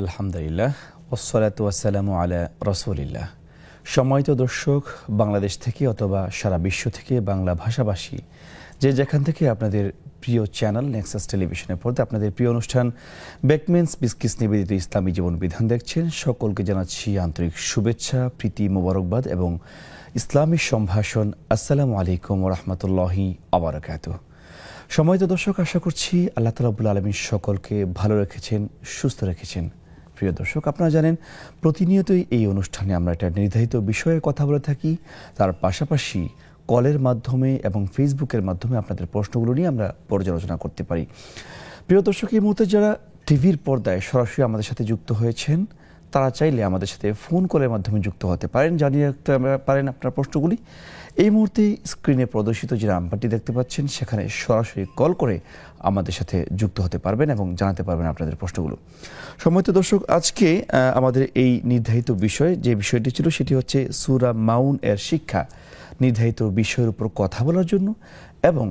আলহামদুলিল্লাহ ওয়াসসালাতু ওয়াসসালামু আলা রাসূলিল্লাহ। সম্মানিত দর্শক, বাংলাদেশ থেকে অথবা সারা বিশ্ব থেকে বাংলা ভাষাভাষী যে যেখান থেকে আপনাদের প্রিয় চ্যানেল নেক্সাস টেলিভিশনের পর্দায় আপনাদের প্রিয় অনুষ্ঠান বেকমেন্স বিস্কিস নিবেদিত ইসলামী জীবন বিধান দেখছেন, সকলকে জানাচ্ছি আন্তরিক শুভেচ্ছা, প্রীতি, মোবারকবাদ এবং ইসলামী সম্ভাষণ। আসসালামু আলাইকুম ওয়া রাহমাতুল্লাহি ওয়া বারাকাতুহু। সম্মানিত দর্শক, আশা করছি আল্লাহ তাআলা রাব্বুল আলামিন সকলকে ভালো রেখেছেন, সুস্থ রেখেছেন। প্রিয় দর্শক, আপনারা জানেন প্রতিনিয়তই এই অনুষ্ঠানে আমরা একটা নির্ধারিত বিষয়ে কথা বলে থাকি, তার পাশাপাশি কলের মাধ্যমে এবং ফেসবুকের মাধ্যমে আপনাদের প্রশ্নগুলো নিয়ে আমরা পর্যালোচনা করতে পারি। প্রিয় দর্শক, এই মুহূর্তে যারা টিভির পর্দায় সরাসরি আমাদের সাথে যুক্ত হয়েছেন তারা চাইলে আমাদের সাথে ফোন কলের মাধ্যমে যুক্ত হতে পারেন, জানিয়ে রাখতে পারেন আপনার প্রশ্নগুলি। এই মুহূর্তে স্ক্রিনে প্রদর্শিত যে নাম্বারটি দেখতে পাচ্ছেন সেখানে সরাসরি কল করে আমাদের সাথে যুক্ত হতে পারবেন এবং জানাতে পারবেন আপনাদের প্রশ্নগুলো। সম্মানিত দর্শক, আজকে আমাদের এই নির্ধারিত বিষয় যে বিষয়টি ছিল সেটি হচ্ছে সূরা মাউন এর শিক্ষা, নির্ধারিত বিষয়ের উপর কথা বলার জন্য এবং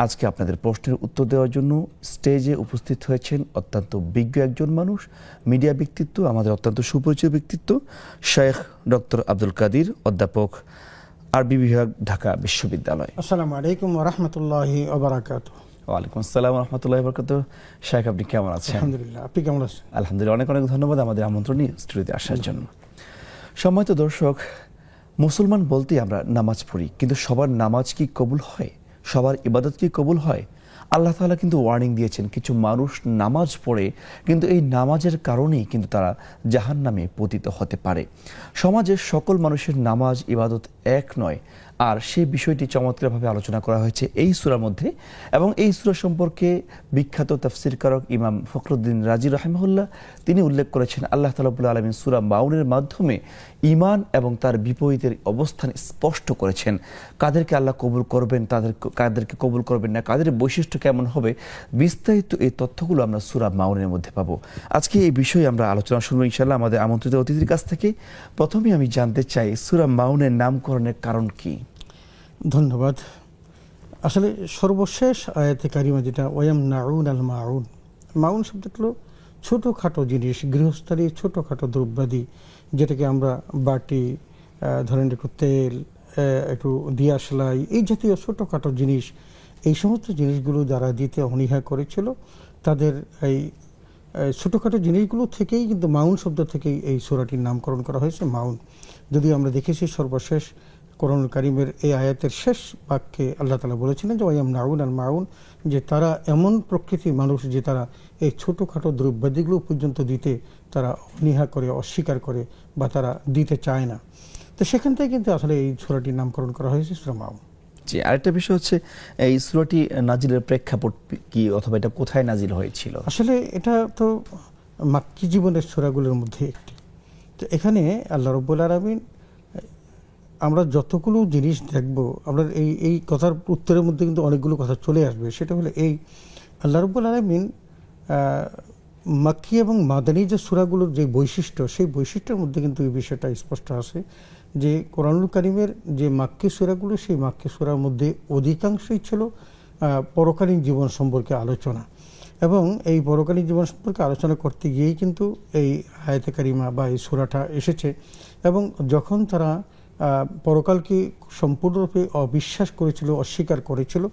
আজকে আপনাদের প্রশ্নের উত্তর দেওয়ার জন্য স্টেজে উপস্থিত হয়েছেন অত্যন্ত বিজ্ঞ একজন মানুষ, মিডিয়া ব্যক্তিত্ব, আমাদের অত্যন্ত সুপরিচিত ব্যক্তিত্ব, শেখ ডক্টর আব্দুল কাদির, অধ্যাপক, আরবি বিভাগ, ঢাকা বিশ্ববিদ্যালয়। আসসালামু আলাইকুম ওয়া রাহমাতুল্লাহি ওয়া বারাকাতুহু। ওয়ালাইকুম আসসালাম ওয়া রাহমাতুল্লাহি ওয়া বারাকাতুহু। শেখ, আপনি কেমন আছেন? আলহামদুলিল্লাহ, আপনি কেমন আছেন? আলহামদুলিল্লাহ, অনেক অনেক ধন্যবাদ আমাদের আমন্ত্রণে স্টুডিওতে আসার জন্য। সম্মানিত দর্শক, মুসলমান বলতে আমরা নামাজ পড়ি, কিন্তু সবার নামাজ কি কবুল হয়? সবার ইবাদত কি কবুল হয়? আল্লাহ তাআলা কিন্তু ওয়ার্নিং দিয়েছেন, কিছু মানুষ নামাজ পড়ে কিন্তু এই নামাজের কারণেই কিন্তু তারা জাহান্নামে পতিত হতে পারে। সমাজের সকল মানুষের নামাজ ইবাদত এক নয়, আর সেই বিষয়টি চমৎকারভাবে আলোচনা করা হয়েছে এই সূরার মধ্যে। এবং এই সূরা সম্পর্কে বিখ্যাত তাফসীরকারক ইমাম ফখরুদ্দীন রাজি রাহিমাহুল্লাহ তিনি উল্লেখ করেছেন, আল্লাহ তাআলা রাব্বুল আলামিন সূরা মাউনের মাধ্যমে ঈমান এবং তার বিপরীতের অবস্থান স্পষ্ট করেছেন। কাদেরকে আল্লাহ কবুল করবেন, কাদেরকে কবুল করবেন না, কাদের বৈশিষ্ট্য কেমন হবে, বিস্তারিত এই তথ্যগুলো আমরা সূরা মাউনের মধ্যে পাবো। আজকে এই বিষয়ে আমরা আলোচনা শুনবো ইনশাআল্লাহ আমাদের আমন্ত্রিত অতিথির কাছ থেকে। প্রথমে আমি জানতে চাই, সূরা মাউনের নামকরণের কারণ কি? ধন্যবাদ। আসলে সর্বশেষ আয়াতে কারিমা যেটা ওয়ায়ামনাউন আল মাউন, মাউন শব্দটা হলো ছোটোখাটো জিনিস, গৃহস্থালী ছোটোখাটো দ্রব্যাদি, যেটাকে আমরা বাটি, ধরেন একটু তেল, একটু দিয়া সেলাই, এই জাতীয় ছোটোখাটো জিনিস, এই সমস্ত জিনিসগুলো যারা দিতে অনীহা করেছিল তাদের এই ছোটোখাটো জিনিসগুলো থেকেই কিন্তু মাউন শব্দ থেকেই এই সূরাটির নামকরণ করা হয়েছে মাউন। যদি আমরা দেখেছি সর্বশেষ কোরআনুল কারীমের এই আয়াতের শেষ বাক্যে আল্লাহ তাআলা বলেছিলেন যে ওয়ায়ামনাউন আল মাউন, যে তারা এমন প্রকৃতির মানুষ যে তারা এই ছোটোখাটো দ্রব্যাদিগুলো পর্যন্ত দিতে তারা অনীহা করে, অস্বীকার করে বা তারা দিতে চায় না। তো সেখান থেকে কিন্তু আসলে এই সূরাটির নামকরণ করা হয়েছে সূরা মাউন। জি, আরেকটা বিষয় হচ্ছে এই সূরাটি নাজিলের প্রেক্ষাপট কি, অথবা এটা কোথায় নাজিল হয়েছিল? আসলে এটা তো মাক্কি জীবনের সূরাগুলোর মধ্যে একটি। তো এখানে আল্লাহ রাব্বুল আলামিন, আমরা যতগুলো জিনিস দেখব, আমরা এই কথার উত্তরের মধ্যে কিন্তু অনেকগুলো কথা চলে আসবে। সেটা হলো এই আল্লাহ রাব্বুল আলামিন মাক্কি এবং মাদানী যে সূরাগুলোর যে বৈশিষ্ট্য, সেই বৈশিষ্ট্যের মধ্যে কিন্তু এই বিষয়টা স্পষ্ট আছে যে কোরআনুল কারীমের যে মাক্কি সূরাগুলো, সেই মাক্কি সূরার মধ্যে অধিকাংশই ছিল পরকালীন জীবন সম্পর্কে আলোচনা। এবং এই পরকালীন জীবন সম্পর্কে আলোচনা করতে গিয়েই কিন্তু এই আয়াতে কারিমা বা এই সূরাটা এসেছে। এবং যখন তারা পরকালকে সম্পূর্ণরূপে অবিশ্বাস করেছিল, অস্বীকার করেছিল,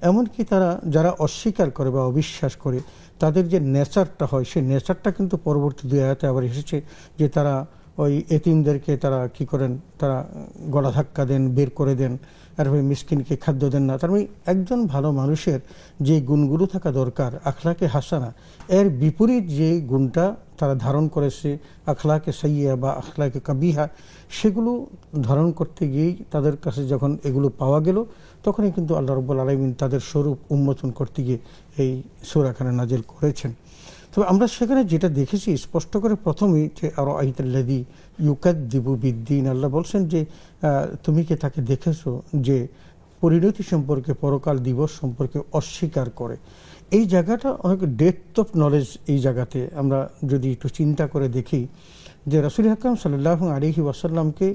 এমনকি তারা যারা অস্বীকার করে বা অবিশ্বাস করে তাদের যে নেচারটা হয়, সেই নেচারটা কিন্তু পরবর্তী দুই আয়াতে আবার এসেছে যে তারা ওই এতিমদেরকে তারা কি করেন, তারা গলা ধাক্কা দেন, বের করে দেন, আর ওই মিসকিনকে খাদ্য দেন না। তার মানে একজন ভালো মানুষের যে গুণগুলো থাকা দরকার, আখলাকে হাসানা, এর বিপরীত যে গুণটা তারা ধারণ করেছে, আখলাকে সাইয়্যা বা আখলাকে কাবিহা, সেগুলো ধারণ করতে গিয়েই তাদের কাছে যখন এগুলো পাওয়া গেল, তখনই কিন্তু আল্লাহ রাব্বুল আলামিন তাদের স্বরূপ উন্মোচন করতে গিয়ে এই সূরাখানা নাজিল করেছেন। তবে আমরা সেখানে যেটা দেখেছি স্পষ্ট করে প্রথমেই যে আরো আইতাল্লাযী ইউকাযযিবু বিদ্দীন, আল্লাহ বলছেন যে তুমি কি তাকে দেখেছো যে পরিণতি সম্পর্কে, পরকাল দিবস সম্পর্কে অস্বীকার করে। এই জায়গাটা অনেক ডেপথ অফ নলেজ। এই জায়গাতে আমরা যদি একটু চিন্তা করে দেখি যে রাসূল আকরাম সাল্লাল্লাহু আলাইহি ওয়াসাল্লামকে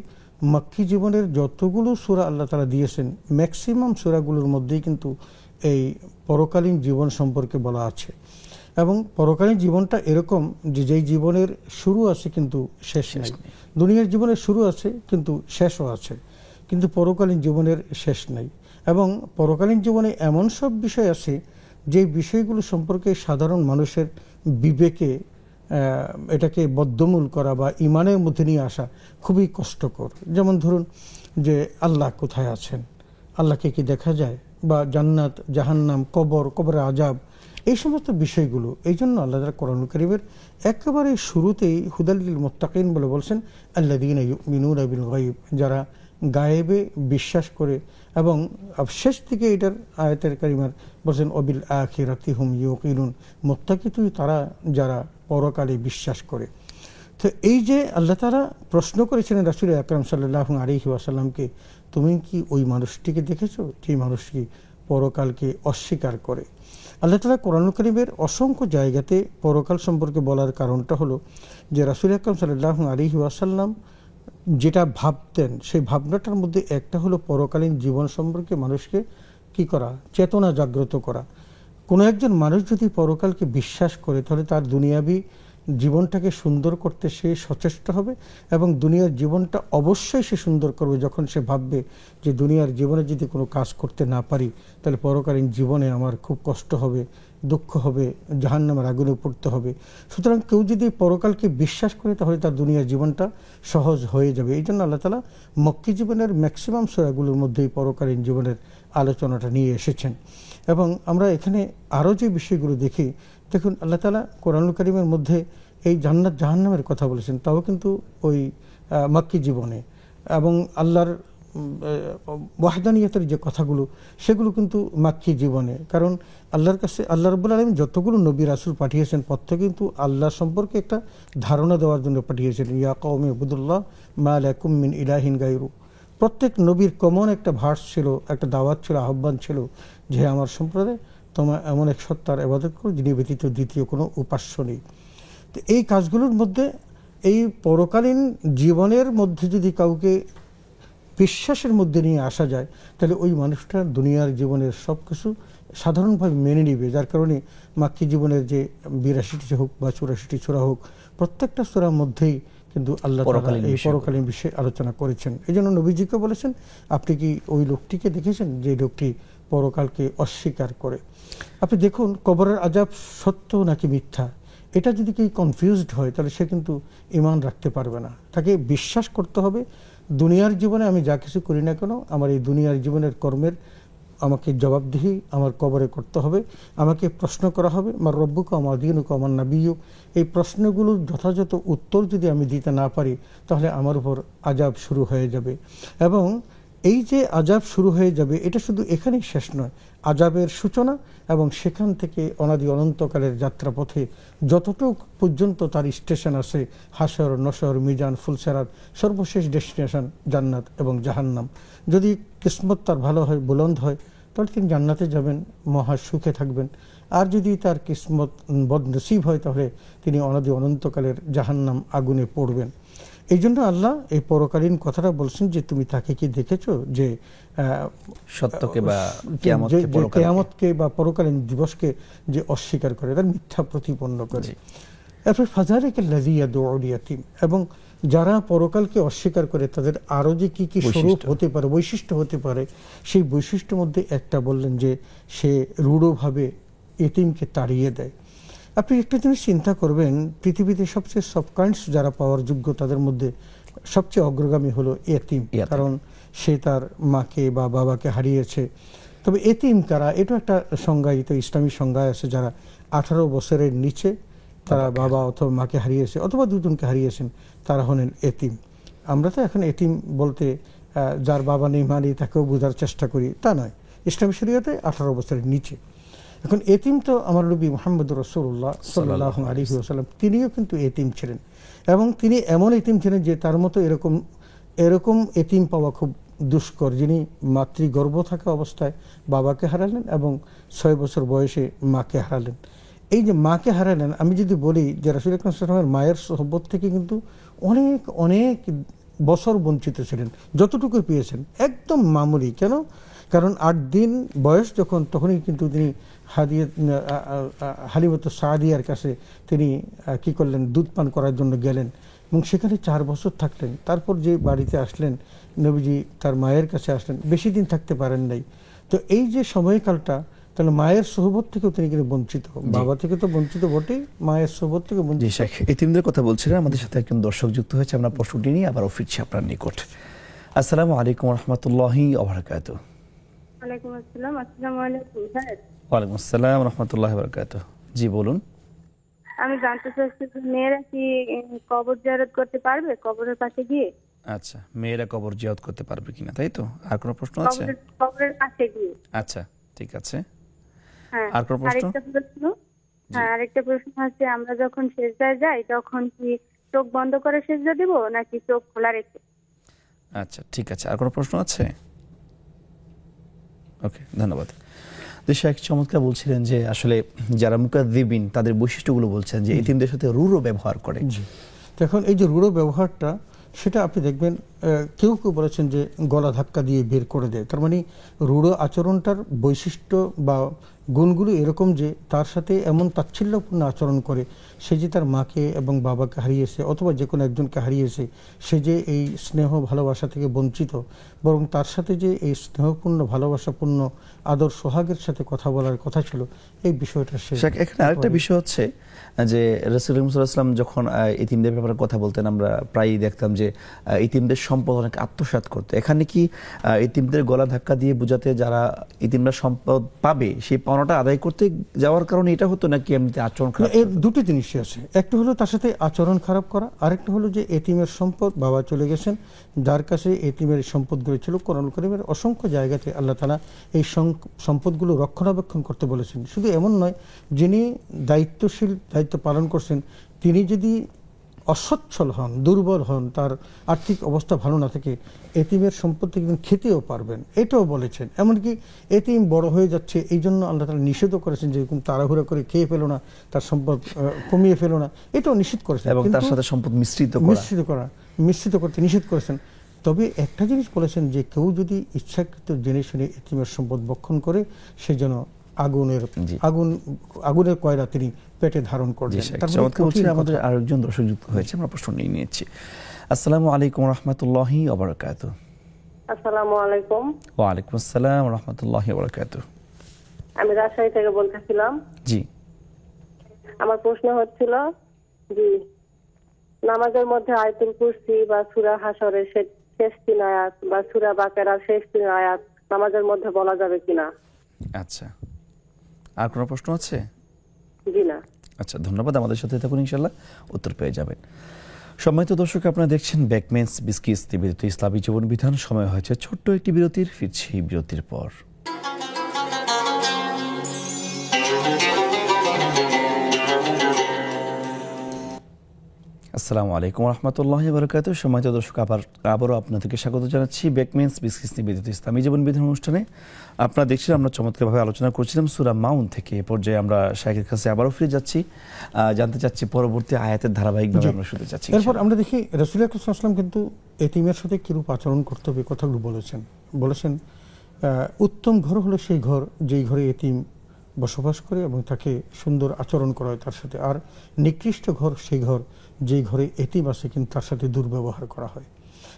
মাক্কি জীবনের যতগুলো সূরা আল্লাহ তাআলা দিয়েছেন, ম্যাক্সিমাম সূরাগুলোর মধ্যেই কিন্তু এই পরকালীন জীবন সম্পর্কে বলা আছে। এবং পরকালীন জীবনটা এরকম যে যেই জীবনের শুরু আছে কিন্তু শেষ নেই। দুনিয়ার জীবনের শুরু আছে কিন্তু শেষও আছে, কিন্তু পরকালীন জীবনের শেষ নেই। এবং পরকালীন জীবনে এমন সব বিষয় আছে যে বিষয়গুলো সম্পর্কে সাধারণ মানুষের বিবেকে এটাকে বদ্ধমূল করা বা ইমানের মধ্যে নিয়ে আসা খুবই কষ্টকর। যেমন ধরুন যে আল্লাহ কোথায় আছেন, আল্লাহকে কি দেখা যায়, বা জান্নাত, জাহান্নাম, কবর, কবরের আজাব, এই সমস্ত বিষয়গুলো। এই জন্য আল্লাহ তাআলা কোরআনুল কারীমের একেবারে শুরুতেই হুদাল লিল মুত্তাকিন বলে বলছেন আল্লাযীনা ইউমিনুনা বিল গায়ব, যারা গায়েবে বিশ্বাস করে। এবং শেষ দিকে এটার আয়াতের কারিমার বলছেন অবিল আখিরাতি হুম ইউকিনুন, মুত্তাকি তুই তারা যারা পরকালে বিশ্বাস করে। তো এই যে আল্লাহ তাআলা প্রশ্ন করেছিলেন রাসূল আকরাম সাল্লাল্লাহু আলাইহি ওয়াসাল্লামকে, তুমি কি ওই মানুষটিকে দেখেছো যে মানুষটি পরকালকে অস্বীকার করে? আল্লাহ তাআলা কোরআনুল কারীমের অসংখ্য জায়গাতে পরকাল সম্পর্কে বলার কারণটা হলো যে রাসূল আকরাম সাল্লাল্লাহু আলাইহি ওয়াসাল্লাম যেটা ভাবতেন সেই ভাবনাটার মধ্যে একটা হলো পরকালীন জীবন সম্পর্কে মানুষকে কি করা, চেতনা জাগ্রত করা। কোনো একজন মানুষ যদি পরকালকে বিশ্বাস করে তাহলে তার দুনিয়াবি জীবনটাকে সুন্দর করতে সে সচেষ্ট হবে, এবং দুনিয়ার জীবনটা অবশ্যই সে সুন্দর করবে যখন সে ভাববে যে দুনিয়ার জীবনে যদি কোনো কাজ করতে না পারি তাহলে পরকালীন জীবনে আমার খুব কষ্ট হবে, দুঃখ হবে, জাহান্নামের আগুনে পড়তে হবে। সুতরাং কেউ যদি পরকালকে বিশ্বাস করে তাহলে তার দুনিয়ার জীবনটা সহজ হয়ে যাবে। এই জন্য আল্লাহ তাআলা মক্কি জীবনের ম্যাক্সিমাম সূরাগুলোর মধ্যেই পরকালীন জীবনের আলোচনাটা নিয়ে এসেছেন। এবং আমরা এখানে আরও যে বিষয়গুলো দেখি, দেখুন আল্লাহ তাআলা কোরআনুল কারীমের মধ্যে এই জান্নাত জাহান্নামের কথা বলেছেন, তাও কিন্তু ওই মক্কি জীবনে। এবং আল্লাহর ওয়াহদানিয়তের যে কথাগুলো সেগুলো কিন্তু মাক্কি জীবনে। কারণ আল্লাহর কাছে আল্লাহ রাব্বুল আলামিন যতগুলো নবী রাসূল পাঠিয়েছেন প্রত্যেকে কিন্তু আল্লাহ সম্পর্কে একটা ধারণা দেওয়ার জন্য পাঠিয়েছেন। ইয়া কওমি উবুদুল্লাহ মা লাকুম মিন ইলাহিন গায়রু। প্রত্যেক নবীর কমন একটা ভার্স ছিল, একটা দাওয়াত ছিল, আহ্বান ছিল যে আমার সম্প্রদায় তোমার এমন এক সত্তার ইবাদত করো যিনি ব্যতীত দ্বিতীয় কোনো উপাস্য নেই। তো এই কাজগুলোর মধ্যে এই পরকালীন জীবনের মধ্যে যদি কাউকে বিশ্বাসের মধ্যে নিয়ে আসা যায় তাহলে ওই মানুষটা দুনিয়ার জীবনের সব কিছু সাধারণভাবে মেনে নিবে। যার কারণে মাক্কি জীবনের যে ৮২টি হোক বা ৮৪টি সূরা হোক, প্রত্যেকটা সূরার মধ্যেই কিন্তু আল্লাহ তাআলা এই পরকালীন বিষয়ে আলোচনা করেছেন। এই জন্য নবীজিকে বলেছেন, আপনি কি ওই লোকটিকে দেখেছেন যে লোকটি পরকালকে অস্বীকার করে? আপনি দেখুন কবরের আযাব সত্য নাকি মিথ্যা, এটা যদি কেউ কনফিউজড হয় তাহলে সে কিন্তু ঈমান রাখতে পারবে না। তাকে বিশ্বাস করতে হবে দুনিয়ার জীবনে আমি যা কিছু করি না কেন আমার এই দুনিয়ার জীবনের কর্মের আমাকে জবাবদিহি আমার কবরে করতে হবে, আমাকে প্রশ্ন করা হবে আমার রব্বুকা আমার দীনুকা আমার নাবিয়্যুক। এই প্রশ্নগুলোর যথাযথ উত্তর যদি আমি দিতে না পারি তাহলে আমার উপর আযাব শুরু হয়ে যাবে। এবং এই যে আযাব শুরু হয়ে যাবে এটা শুধু এখানেই শেষ নয়, আযাবের সূচনা এবং সেখান থেকে অনাদি অনন্তকালের যাত্রাপথে যতটুকু পর্যন্ত তার স্টেশন আছে, হাসর, নসর, মিজান, ফুলসেরাত, সর্বশেষ ডেস্টিনেশন জান্নাত এবং জাহান্নাম। যদি কিসমত তার ভালো হয়, বুলন্দ হয়, তাহলে তিনি জান্নাতে যাবেন, মহা সুখে থাকবেন। আর যদি তার কিসমত বদনসিব হয় তাহলে তিনি অনাদি অনন্তকালের জাহান্নাম আগুনে পড়বেন। এই জন্য আল্লাহ এই পরকালীন কথাটা বলছেন যে তুমি তাকে কি দেখেছো যে সত্যকে বা কিয়ামতকে বা পরকালীন দিবসকে যে অস্বীকার করে, তার মিথ্যা প্রতিপন্ন করে। এরপর ফাযালিকা আল্লাযী ইয়াদউল ইয়াতীম, এবং যারা পরকালকে অস্বীকার করে তাদের আরও যে কি কি স্বরূপ হতে পারে, বৈশিষ্ট্য হতে পারে, সেই বৈশিষ্ট্যের মধ্যে একটা বললেন যে সে রূঢ়ভাবে এতিমকে তাড়িয়ে দেয়। আপনি একটা জিনিস চিন্তা করবেন, পৃথিবীতে সবচেয়ে সফটকাইন্ডস যারা পাওয়ার যোগ্য তাদের মধ্যে সবচেয়ে অগ্রগামী হলো এতিম। কারণ সে তার মাকে বা বাবাকে হারিয়েছে। তবে এতিম কারা, এটা একটা সংজ্ঞায়িত ইসলামী সংজ্ঞায় আছে, যারা 18 বছরের নিচে তারা বাবা অথবা মাকে হারিয়েছে অথবা দুজনকে হারিয়েছেন তারা হলেন এতিম। আমরা তো এখন এতিম বলতে যার বাবা নেই মা নেই তাকেও বোঝার চেষ্টা করি, তা নয়। ইসলামী শরীয়তে 18 বছরের নিচে। এখন এতিম তো আমার নবী মুহাম্মদুর রাসূলুল্লাহ সাল্লাল্লাহু আলাইহি ওয়াসাল্লাম তিনিও কিন্তু এতিম ছিলেন, এবং তিনি এমন এতিম ছিলেন যে তার মতো এরকম এতিম পাওয়া খুব দুষ্কর, যিনি মাতৃগর্ভ থাকা অবস্থায় বাবাকে হারালেন এবং 6 বছর বয়সে মাকে হারালেন। এই যে মাকে হারালেন, আমি যদি বলি যে রাসূল আকরাম সাল্লাল্লাহু আলাইহি ওয়াসাল্লামের মায়ের সোহবত থেকে কিন্তু অনেক অনেক বছর বঞ্চিত ছিলেন, যতটুকু পেয়েছেন একদম মামুলি। কেন? কারণ 8 দিন বয়স যখন, তখনই কিন্তু তিনি হালিমাতুস সাদিয়ার কাছে তিনি কি করলেন, দুধ পান করার জন্য গেলেন এবং সেখানে 4 বছর থাকলেন। তারপর যে বাড়িতে আসলেন, নবীজি তার মায়ের কাছে আসলেন, বেশি দিন থাকতে পারেন নাই। তো এই যে সময়কালটা, তাহলে মায়ের সোহবত থেকেও তিনি কিন্তু বঞ্চিত, বাবা থেকে তো বঞ্চিত বটেই, মায়ের সোহবত থেকে বঞ্চিত। জি শেখ, এতিমদের কথা বলছিলেন, আমাদের সাথে একজন দর্শক যুক্ত হয়েছে, আমরা প্রশ্নটি নিয়ে আবারও ফিরছি আপনার নিকট। আসসালামু আলাইকুম রহমতুল্লাহি ওবারাকাতু। ওয়ালাইকুম আসসালাম। আসসালামু আলাইকুম স্যার। ওয়ালাইকুম আসসালাম রহমতুল্লাহি ওবারাকাতু। জি বলুন। আমি জানতে চাচ্ছি যে মেয়েরা কি কবর জিয়ারত করতে পারবে কবরের কাছে গিয়ে? আচ্ছা, মেয়েরা কবর জিয়ারত করতে পারবে কিনা, তাই তো? আর কোনো প্রশ্ন আছে? কবরের কাছে গিয়ে। আচ্ছা, ঠিক আছে। হ্যাঁ, আর কোনো প্রশ্ন? আরেকটা প্রশ্ন আছে, আমরা যখন সেজদায় যাই তখন কি চোখ বন্ধ করে সেজদা দেব নাকি চোখ খোলা রেখে? আচ্ছা, ঠিক আছে। আর কোনো প্রশ্ন আছে? ওকে, ধন্যবাদ। শেখ চমৎকার বলছিলেন যে আসলে যারা মুকাদ্দিবিন তাদের বৈশিষ্ট্যগুলো বলছেন যে এতিমদের সাথে রূঢ় ব্যবহার করে। এখন এই যে রূঢ় ব্যবহারটা, সেটা আপনি দেখবেন কেউ কেউ বলেছেন যে গলা ধাক্কা দিয়ে বের করে দেয়। তার মানে রূঢ় আচরণটার বৈশিষ্ট্য বা গুণগুলো এরকম যে তার সাথে এমন তাচ্ছিল্যপূর্ণ আচরণ করে, সে যে তার মাকে এবং বাবাকে হারিয়েছে অথবা যে কোনো একজনকে হারিয়েছে, সে যে এই স্নেহ ভালোবাসা থেকে বঞ্চিত, বরং তার সাথে যে এই স্নেহপূর্ণ ভালোবাসাপূর্ণ আদর সোহাগের সাথে কথা বলার কথা ছিল, এই বিষয়টা সে। এখানে আরেকটা বিষয় হচ্ছে যে রাসূল সাল্লাল্লাহু আলাইহি ওয়াসাল্লাম যখন ইতিমদের ব্যাপারে কথা বলতেন, আমরা প্রায়ই দেখতাম যে ইতিমদের সম্পদ অনেক আত্মসাৎ করতে। এখানে কি ইতিমদের গলা ধাক্কা দিয়ে বোঝাতে যারা ইতিমরা সম্পদ পাবে সেই পাওনাটা আদায় করতে যাওয়ার কারণে এটা হতো, নাকি এমনিতে আচরণ খারাপ? এর দুটো জিনিসই আছে। একটা হলো তার সাথে আচরণ খারাপ করা, আরেকটা হলো যে এতিমের সম্পদ, বাবা চলে গেছেন, যার কাছে এতিমের সম্পদগুলো ছিল, কোরআনুল কারীমের অসংখ্য জায়গাতে আল্লাহ তাআলা এই সম্পদগুলো রক্ষণাবেক্ষণ করতে বলেছেন। শুধু এমন নয়, যিনি দায়িত্বশীল, দায়িত্ব পালন করছেন, তিনি যদি অসচ্ছল হন, দুর্বল হন, তার আর্থিক অবস্থা ভালো না থাকে, এতিমের সম্পদ থেকে কিন্তু খেতেও পারবেন, এটাও বলেছেন। এমনকি এতিম বড় হয়ে যাচ্ছে, এই জন্য আল্লাহ তাআলা নিষেধও করেছেন যে এরকম তাড়াহুড়া করে খেয়ে ফেলো না, তার সম্পদ কমিয়ে ফেলো না, এটাও নিষেধ করেছেন। এবং তার সাথে সম্পদ মিশ্রিত করতে নিষেধ করেছেন। তবে একটা জিনিস বলেছেন যে কেউ যদি ইচ্ছাকৃত জেনে শুনে এতিমের সম্পদ ভক্ষণ করে, সে যেন আগুনের কয়লা তিনি পেটে ধারণ করবেন। আমাদের আরেকজন দর্শক যুক্ত হয়েছে, আমরা প্রশ্ন নিয়ে নিয়েছি। আসসালামু আলাইকুম রহমতুল্লাহি ওয়া বারাকাতুহু। আসসালামু আলাইকুম। ওয়ালাইকুম আসসালাম রহমতুল্লাহি ওয়া বারাকাতুহু। আমি রাজশাহী থেকে বলতেছিলাম। জি, আমার প্রশ্ন হচ্ছিল যে নামাজের মধ্যে আয়াতুল কুরসি বা সূরা হাশরের শেষ 3 আয়াত বা সূরা বাকারার শেষ 3 আয়াত নামাজের মধ্যে বলা যাবে কিনা? আচ্ছা, আর কোনো প্রশ্ন আছে? জি না। আচ্ছা, ধন্যবাদ। আমাদের সাথে থাকুন, ইনশাআল্লাহ উত্তর পেয়ে যাবেন। সম্মানিত দর্শক, আপনারা দেখছেন বেকমেন্স বিস্কিটস নিবেদিত ইসলামী জীবন বিধান। সময় হয়েছে ছোট্ট একটি বিরতির, ফিরছি বিরতির পর। আসসালামু আলাইকুম রহমতুল্লাহি ওয়া বারাকাতুহু। সম্মানিত দর্শক, আবারও আপনাদেরকে স্বাগত জানাচ্ছি বেকমেন্স বিস্কিটস নিবেদিত ইসলামী জীবন বিধান অনুষ্ঠানে। আপনারা দেখছিলেন আমরা চমৎকারভাবে আলোচনা করছিলাম সূরা মাউন থেকে। এ পর্যায়ে আমরা শাইখের কাছে আবারও ফিরে যাচ্ছি, জানতে চাচ্ছি পরবর্তী আয়াতের ধারাবাহিকভাবে আমরা শুনতে চাচ্ছি। এরপর আমরা দেখি রাসূল আকরাম সাল্লাল্লাহু আলাইহি ওয়াসাল্লাম কিন্তু এতিমের সাথে কিরূপ আচরণ করতে হবে কথাগুলো বলেছেন। উত্তম ঘর হলো সেই ঘর যেই ঘরে এতিম বসবাস করে এবং তাকে সুন্দর আচরণ করা হয় তার সাথে। আর নিকৃষ্ট ঘর সেই ঘর যেই ঘরে এতিম আছে কিন্তু তার সাথে দুর্ব্যবহার করা হয়।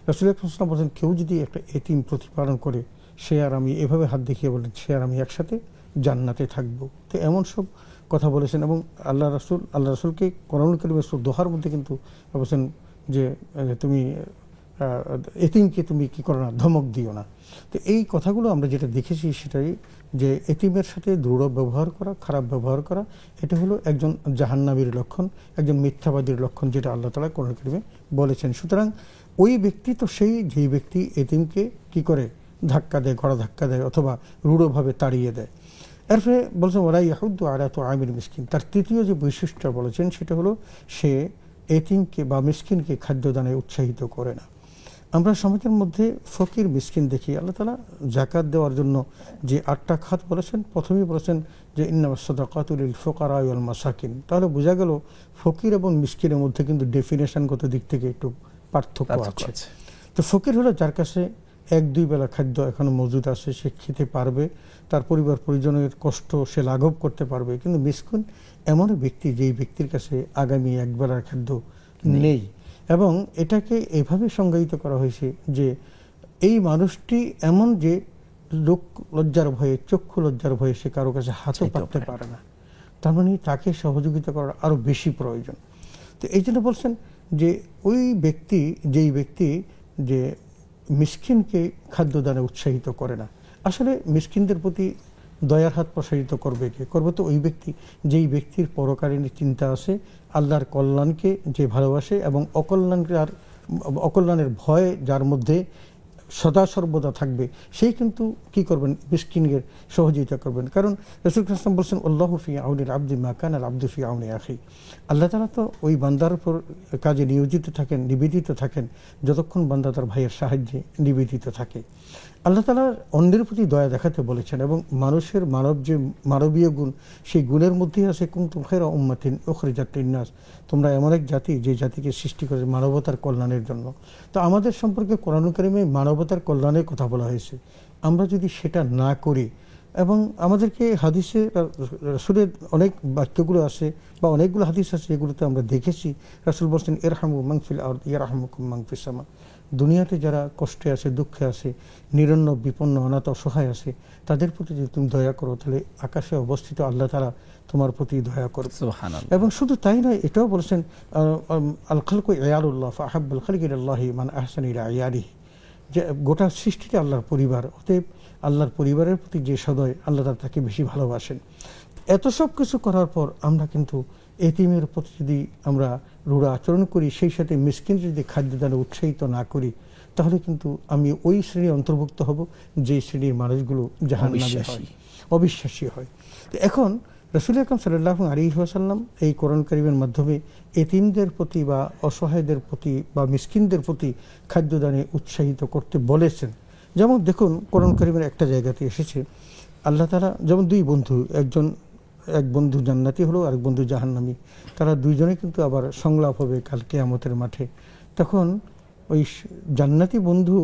রাসূল আকরাম সাল্লাল্লাহু আলাইহি ওয়াসাল্লাম বলেন, কেউ যদি একটা এতিম প্রতিপালন করে, সে আর আমি, এভাবে হাত দেখিয়ে বলেন, সে আর আমি একসাথে জান্নাতে থাকবো। তো এমন সব কথা বলেছেন। এবং আল্লাহ রাসূলকে কোরআনুল কারীমের সূরা দোহার মধ্যে কিন্তু বলেছেন যে তুমি এতিমকে তুমি কি করো না, ধমক দিও না। তো এই কথাগুলো আমরা যেটা দেখেছি সেটাই, যে এতিমের সাথে দৃঢ় ব্যবহার করা, খারাপ ব্যবহার করা, এটা হলো একজন জাহান্নামীর লক্ষণ, একজন মিথ্যাবাদীর লক্ষণ, যেটা আল্লাহ তাআলা কোরআন কারীমে বলেছেন। সুতরাং ওই ব্যক্তি তো যেই ব্যক্তি এতিমকে কি করে ধাক্কা দেয়, গলা ধাক্কা দেয় অথবা রূঢ়ভাবে তাড়িয়ে দেয়। এরপরে বলছেন ওয়ালা ইয়াহুদ্দু আলা তুআমিল মিসকিন। তার তৃতীয় যে বৈশিষ্ট্য বলেছেন সেটা হলো সে এতিমকে বা মিসকিনকে খাদ্যদানে উৎসাহিত করে না। আমরা সমাজের মধ্যে ফকির মিসকিন দেখি। আল্লাহ তাআলা যাকাত দেওয়ার জন্য যে 8টা খাত বলেছেন, প্রথমেই বলেছেন যে ইন্নামাস সাদাকাতু লিল ফুকারা ওয়াল মাসাকিন। তাহলে বোঝা গেল ফকির এবং মিসকিনের মধ্যে কিন্তু ডেফিনেশনগত দিক থেকে একটু পার্থক্য আছে। তো ফকির হলো যার কাছে 1-2 বেলা খাদ্য এখনো মজুদ আছে, সে খেতে পারবে, তার পরিবার পরিজনের কষ্ট সে লাঘব করতে পারবে। কিন্তু মিসকিন এমন ব্যক্তি যেই ব্যক্তির কাছে আগামী 1 বেলার খাদ্য নেই, এবং এটাকে এভাবে সংজ্ঞায়িত করা হয়েছে যে এই মানুষটি এমন যে লোক লজ্জার ভয়ে, চক্ষু লজ্জার ভয়ে সে কারো কাছে হাতও পাততে পারে না। তার মানে তাকে সহযোগিতা করার আরো বেশি প্রয়োজন। তো এই জন্য বলছেন যে ওই ব্যক্তি, যেই ব্যক্তি যে মিসকিনকে খাদ্যদানে উৎসাহিত করে না, আসলে মিসকিনদের প্রতি দয়ার হাত প্রসারিত করবে কে? করবে তো ওই ব্যক্তি যেই ব্যক্তির পরকালীন চিন্তা আছে, আল্লাহর কল্যাণকে যে ভালোবাসে এবং অকল্যাণের ভয় যার মধ্যে সদা সর্বদা থাকবে, সেই কিন্তু কি করবেন? মিসকিনের সহযোগিতা করবেন। কারণ রাসূল সাল্লাল্লাহু আলাইহি ওয়াসাল্লাম বলছেন, আল্লাহু ফি আউনিল আবদি মা কানা আল আবদু ফি আউনি আখি। আল্লাহ তাআলা তো ওই বান্দার উপর কাজে নিয়োজিত থাকেন, নিবেদিত থাকেন, যতক্ষণ বান্দা তার ভাইয়ের সাহায্যে নিবেদিত থাকে। আল্লাহ তাআলা অন্যের প্রতি দয়া দেখাতে বলেছেন, এবং মানুষের মানবীয় গুণ, সেই গুণের মধ্যেই আছে কুনতুম খায়রা উম্মাতিন উখরিজাত লিন-নাস, তোমরা এমন এক জাতি যে জাতিকে সৃষ্টি করেছে মানবতার কল্যাণের জন্য। তো আমাদের সম্পর্কে কোরআনুল কারীমে মানবতার কল্যাণের কথা বলা হয়েছে। আমরা যদি সেটা না করি, এবং আমাদেরকে হাদিসে রাসূলের অনেক বাক্যগুলো আছে বা অনেকগুলো হাদিস আছে, এগুলোতে আমরা দেখেছি রাসূল বলছেন, ইরহামু মান ফিল আরদ ইয়ারহামুকুম মান ফিস সামা। দুনিয়াতে যারা কষ্টে আছে, দুঃখে আছে, নিরন্ন বিপন্ন অনাথ অসহায় আছে, তাদের প্রতি যদি তুমি দয়া করো, তাহলে আকাশে অবস্থিত আল্লাহ তাআলা তোমার প্রতি দয়া করবে। সুবহানাল্লাহ। এবং শুধু তাই নয়, এটাও বলেছেন, আল খালকু ইয়ালুল্লাহ ফাহাব্বুল খালকি ইলাল্লাহি মান আহসানা ইলা ইয়ালিহি, যে গোটা সৃষ্টিতে আল্লাহর পরিবার, অতএব আল্লাহর পরিবারের প্রতি যে সদয়, আল্লাহ তাআলা তাকে বেশি ভালোবাসেন। এত সব কিছু করার পর আমরা কিন্তু এতিমের প্রতি যদি আমরা রূঢ় আচরণ করি, সেই সাথে মিসকিন যদি খাদ্যদানে উৎসাহিত না করি, তাহলে কিন্তু আমি ওই শ্রেণীর অন্তর্ভুক্ত হব যে শ্রেণীর মানুষগুলো জাহান্নামী হয়, অবিশ্বাসী হয়। তো এখন রাসূল আকরাম সাল্লাল্লাহু আলাইহি ওয়াসাল্লাম এই কোরআন কারীমের মাধ্যমে এতিমদের প্রতি বা অসহায়দের প্রতি বা মিসকিনদের প্রতি খাদ্যদানে উৎসাহিত করতে বলেছেন। যেমন দেখুন, কোরআন কারীমের একটা জায়গাতে এসেছে, আল্লাহ তাআলা যেমন 2 বন্ধু, এক বন্ধু জান্নাতি হলো, আরেক বন্ধু জাহান্নামী, তারা দুইজনে কিন্তু আবার সংলাপ হবে কাল কিয়ামতের মাঠে। তখন ওই জান্নাতি বন্ধু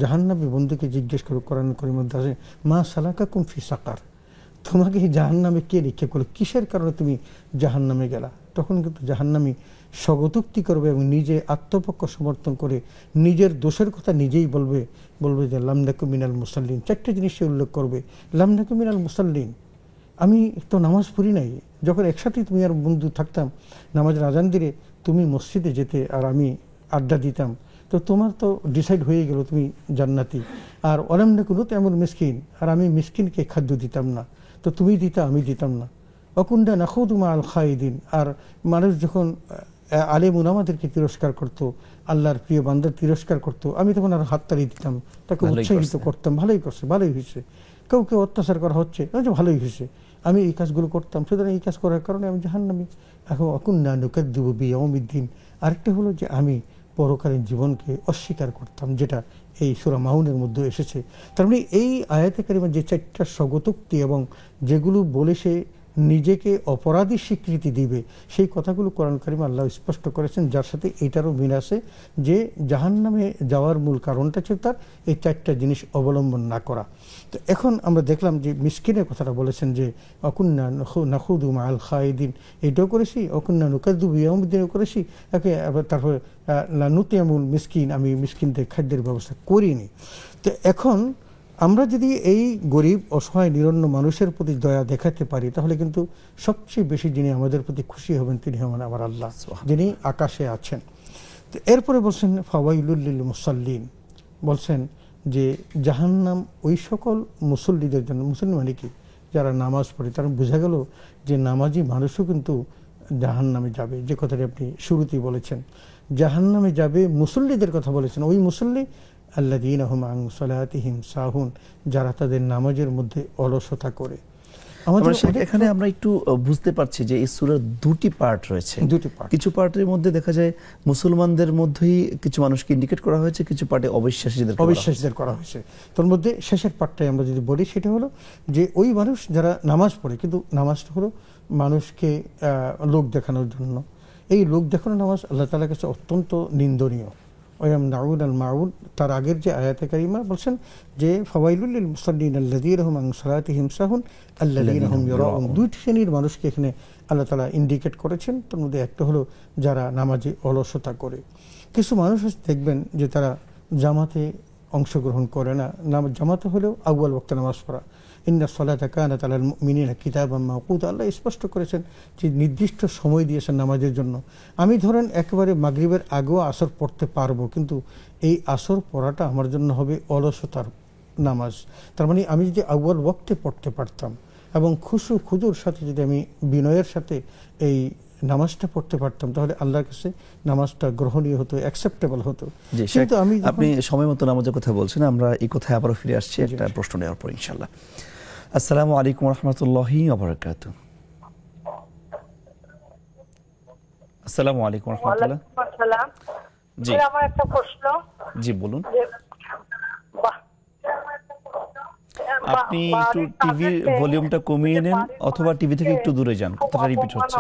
জাহান্নামী বন্ধুকে জিজ্ঞেস করে, কোরআন কারীমের মধ্যে আছে, মা সালাকাকুম ফি সাকার, তোমাকে জাহান্নামে কে নিক্ষেপ করলো, কিসের কারণে তুমি জাহান্নামে গেলা? তখন কিন্তু জাহান্নামী স্বগতোক্তি করবে এবং নিজে আত্মপক্ষ সমর্থন করে নিজের দোষের কথা নিজেই বলবে যে লাম নাকু মিনাল মুসাল্লিন। 4টে জিনিস সে উল্লেখ করবে। লাম নাকু মিনাল মুসাল্লিন, আমি তো নামাজ পড়ি নাই। যখন একসাথে তুমি আর বন্ধু থাকতাম, নামাজের আজান দিলে তুমি মসজিদে যেতে আর আমি আড্ডা দিতাম, তো তোমার তো ডিসাইড হয়ে গেল তুমি জান্নাতি। আর ওলাম নাকু নুতইমুল মিসকিন, আর আমি মিসকিনকে খাদ্য দিতাম না, তো তুমি দিতা আমি দিতাম না। অকুন্ডা নাখুদু মা আল খাইদিন, আর মানুষ যখন আলেমুন আমাদেরকে তিরস্কার করত, আল্লাহর প্রিয় বান্দার তিরস্কার করত, আমি তখন আর হাততালি দিতাম, তাকে উৎসাহিত করতাম, ভালোই করছে, ভালোই হয়েছে। কাউকে অত্যাচার করা হচ্ছে, ভালোই হয়েছে, আমি এই কাজগুলো করতাম, সুতরাং এই কাজ করার কারণে আমি জাহান্নামী। এখন অকুন্না নুকাদ্দিবু বিয়াউমিদ্দিন, আরেকটা হলো যে আমি পরকালীন জীবনকে অস্বীকার করতাম, যেটা এই সূরা মাউনের মধ্যে এসেছে। তার মানে এই আয়াতে কারিমা যে 4টা স্বগতোক্তি এবং যেগুলো বলে সে নিজেকে অপরাধী স্বীকৃতি দিবে, সেই কথাগুলো কোরআন কারীমে আল্লাহ স্পষ্ট করেছেন, যার সাথে এটারও মিল আছে যে জাহান্নামে যাওয়ার মূল কারণটা হচ্ছে তার এই 4টা জিনিস অবলম্বন না করা। তো এখন আমরা দেখলাম যে মিসকিনের কথাটা বলেছেন যে অকুন্না নাখুদু মা আল খাইদিন, এটাও করেছি, অকুন্না নুকাদ্দিবু বিয়াউমিদ্দিনও করেছি, তারপরে নুতইমুল মিসকিন, আমি মিসকিনদের খাদ্যের ব্যবস্থা করিনি। তো এখন আমরা যদি এই গরিব অসহায় নিরন্ন মানুষের প্রতি দয়া দেখাতে পারি, তাহলে কিন্তু সবচেয়ে বেশি যিনি আমাদের প্রতি খুশি হবেন তিনি হবেন আমার আল্লাহ, যিনি আকাশে আছেন। তো এরপরে বলছেন ফাওয়াইলুল লিল মুসাল্লিন, বলছেন যে জাহান্নাম ওই সকল মুসল্লিদের জন্য। মুসল্লি মানে কি? যারা নামাজ পড়ে। তারা বোঝা গেল যে নামাজি মানুষও কিন্তু জাহান্নামে যাবে, যে কথাটি আপনি শুরুতেই বলেছেন। জাহান্নামে যাবে মুসল্লিদের কথা বলেছেন। ওই মুসল্লি আল্লাযীনা হুম আন সালাতিহিম সাহুন, যারা তাদের নামাজের মধ্যে অলসতা করে। এখানে আমরা একটু বুঝতে পারছি যে এই সূরার 2টি পার্ট রয়েছে। কিছু পার্টের মধ্যে দেখা যায় মুসলমানদের মধ্যেই কিছু মানুষকে ইন্ডিকেট করা হয়েছে, কিছু পার্টে অবিশ্বাসীদের করা হয়েছে। তার মধ্যে শেষের পার্টটাই আমরা যদি বলি, সেটা হলো যে ওই মানুষ যারা নামাজ পড়ে, কিন্তু নামাজটা হলো মানুষকে লোক দেখানোর জন্য। এই লোক দেখানোর নামাজ আল্লাহ তাআলার কাছে অত্যন্ত নিন্দনীয়, ওয়ামনাউনাল মাউন, তার আগের যে আয়াতে কারিমা বলছেন যে ফাওয়াইলুল লিল মুসাল্লিন আল্লাযীনা হুম আন সালাতিহিম সাহুন আল্লাযীনা হুম ইউরাউন। দুইটি শ্রেণীর মানুষকে এখানে আল্লাহ তাআলা ইন্ডিকেট করেছেন। তার মধ্যে একটা হলো যারা নামাজে অলসতা করে। কিছু মানুষ দেখবেন যে তারা জামাতে অংশগ্রহণ করে না। জামাতে হলেও আউয়াল ওয়াক্তে নামাজ পড়া, ইন্না সলাতা কানাত আলাল মুমিনিনা কিতাবাম মাওকুতা, আল্লাহ স্পষ্ট করেছেন যে নির্দিষ্ট সময় দিয়েছেন নামাজের জন্য। আমি ধরেন একেবারে মাগরিবের আগেও আসর পড়তে পারবো, কিন্তু এই আসর পড়াটা আমার জন্য হবে অলসতার নামাজ। তার মানে আমি যদি আউয়াল ওয়াক্তে পড়তে পারতাম এবং খুশু খুজুর সাথে যদি আমি বিনয়ের সাথে এই নামাজটা পড়তে পারতাম, তাহলে আল্লাহর কাছে নামাজটা গ্রহণীয় হতো, অ্যাকসেপ্টেবল হতো। কিন্তু আমি আপনি সময় মতো নামাজের কথা বলছেন, আমরা এই কথায় আবারও ফিরে আসছি একটা প্রশ্ন নেওয়ার পর ইনশাআল্লাহ। আসসালামু আলাইকুম ওয়া রাহমাতুল্লাহি ওয়া বারাকাতুহু। আসসালামু আলাইকুম ওয়া রাহমাতুল্লাহ। ওয়ালাইকুম আসসালাম। জি আমার একটা প্রশ্ন। জি বলুন। বাহ, আপনি একটু টিভি ভলিউমটা কমিয়ে নেন অথবা টিভি থেকে একটু দূরে যান, কথাটা রিপিট হচ্ছে।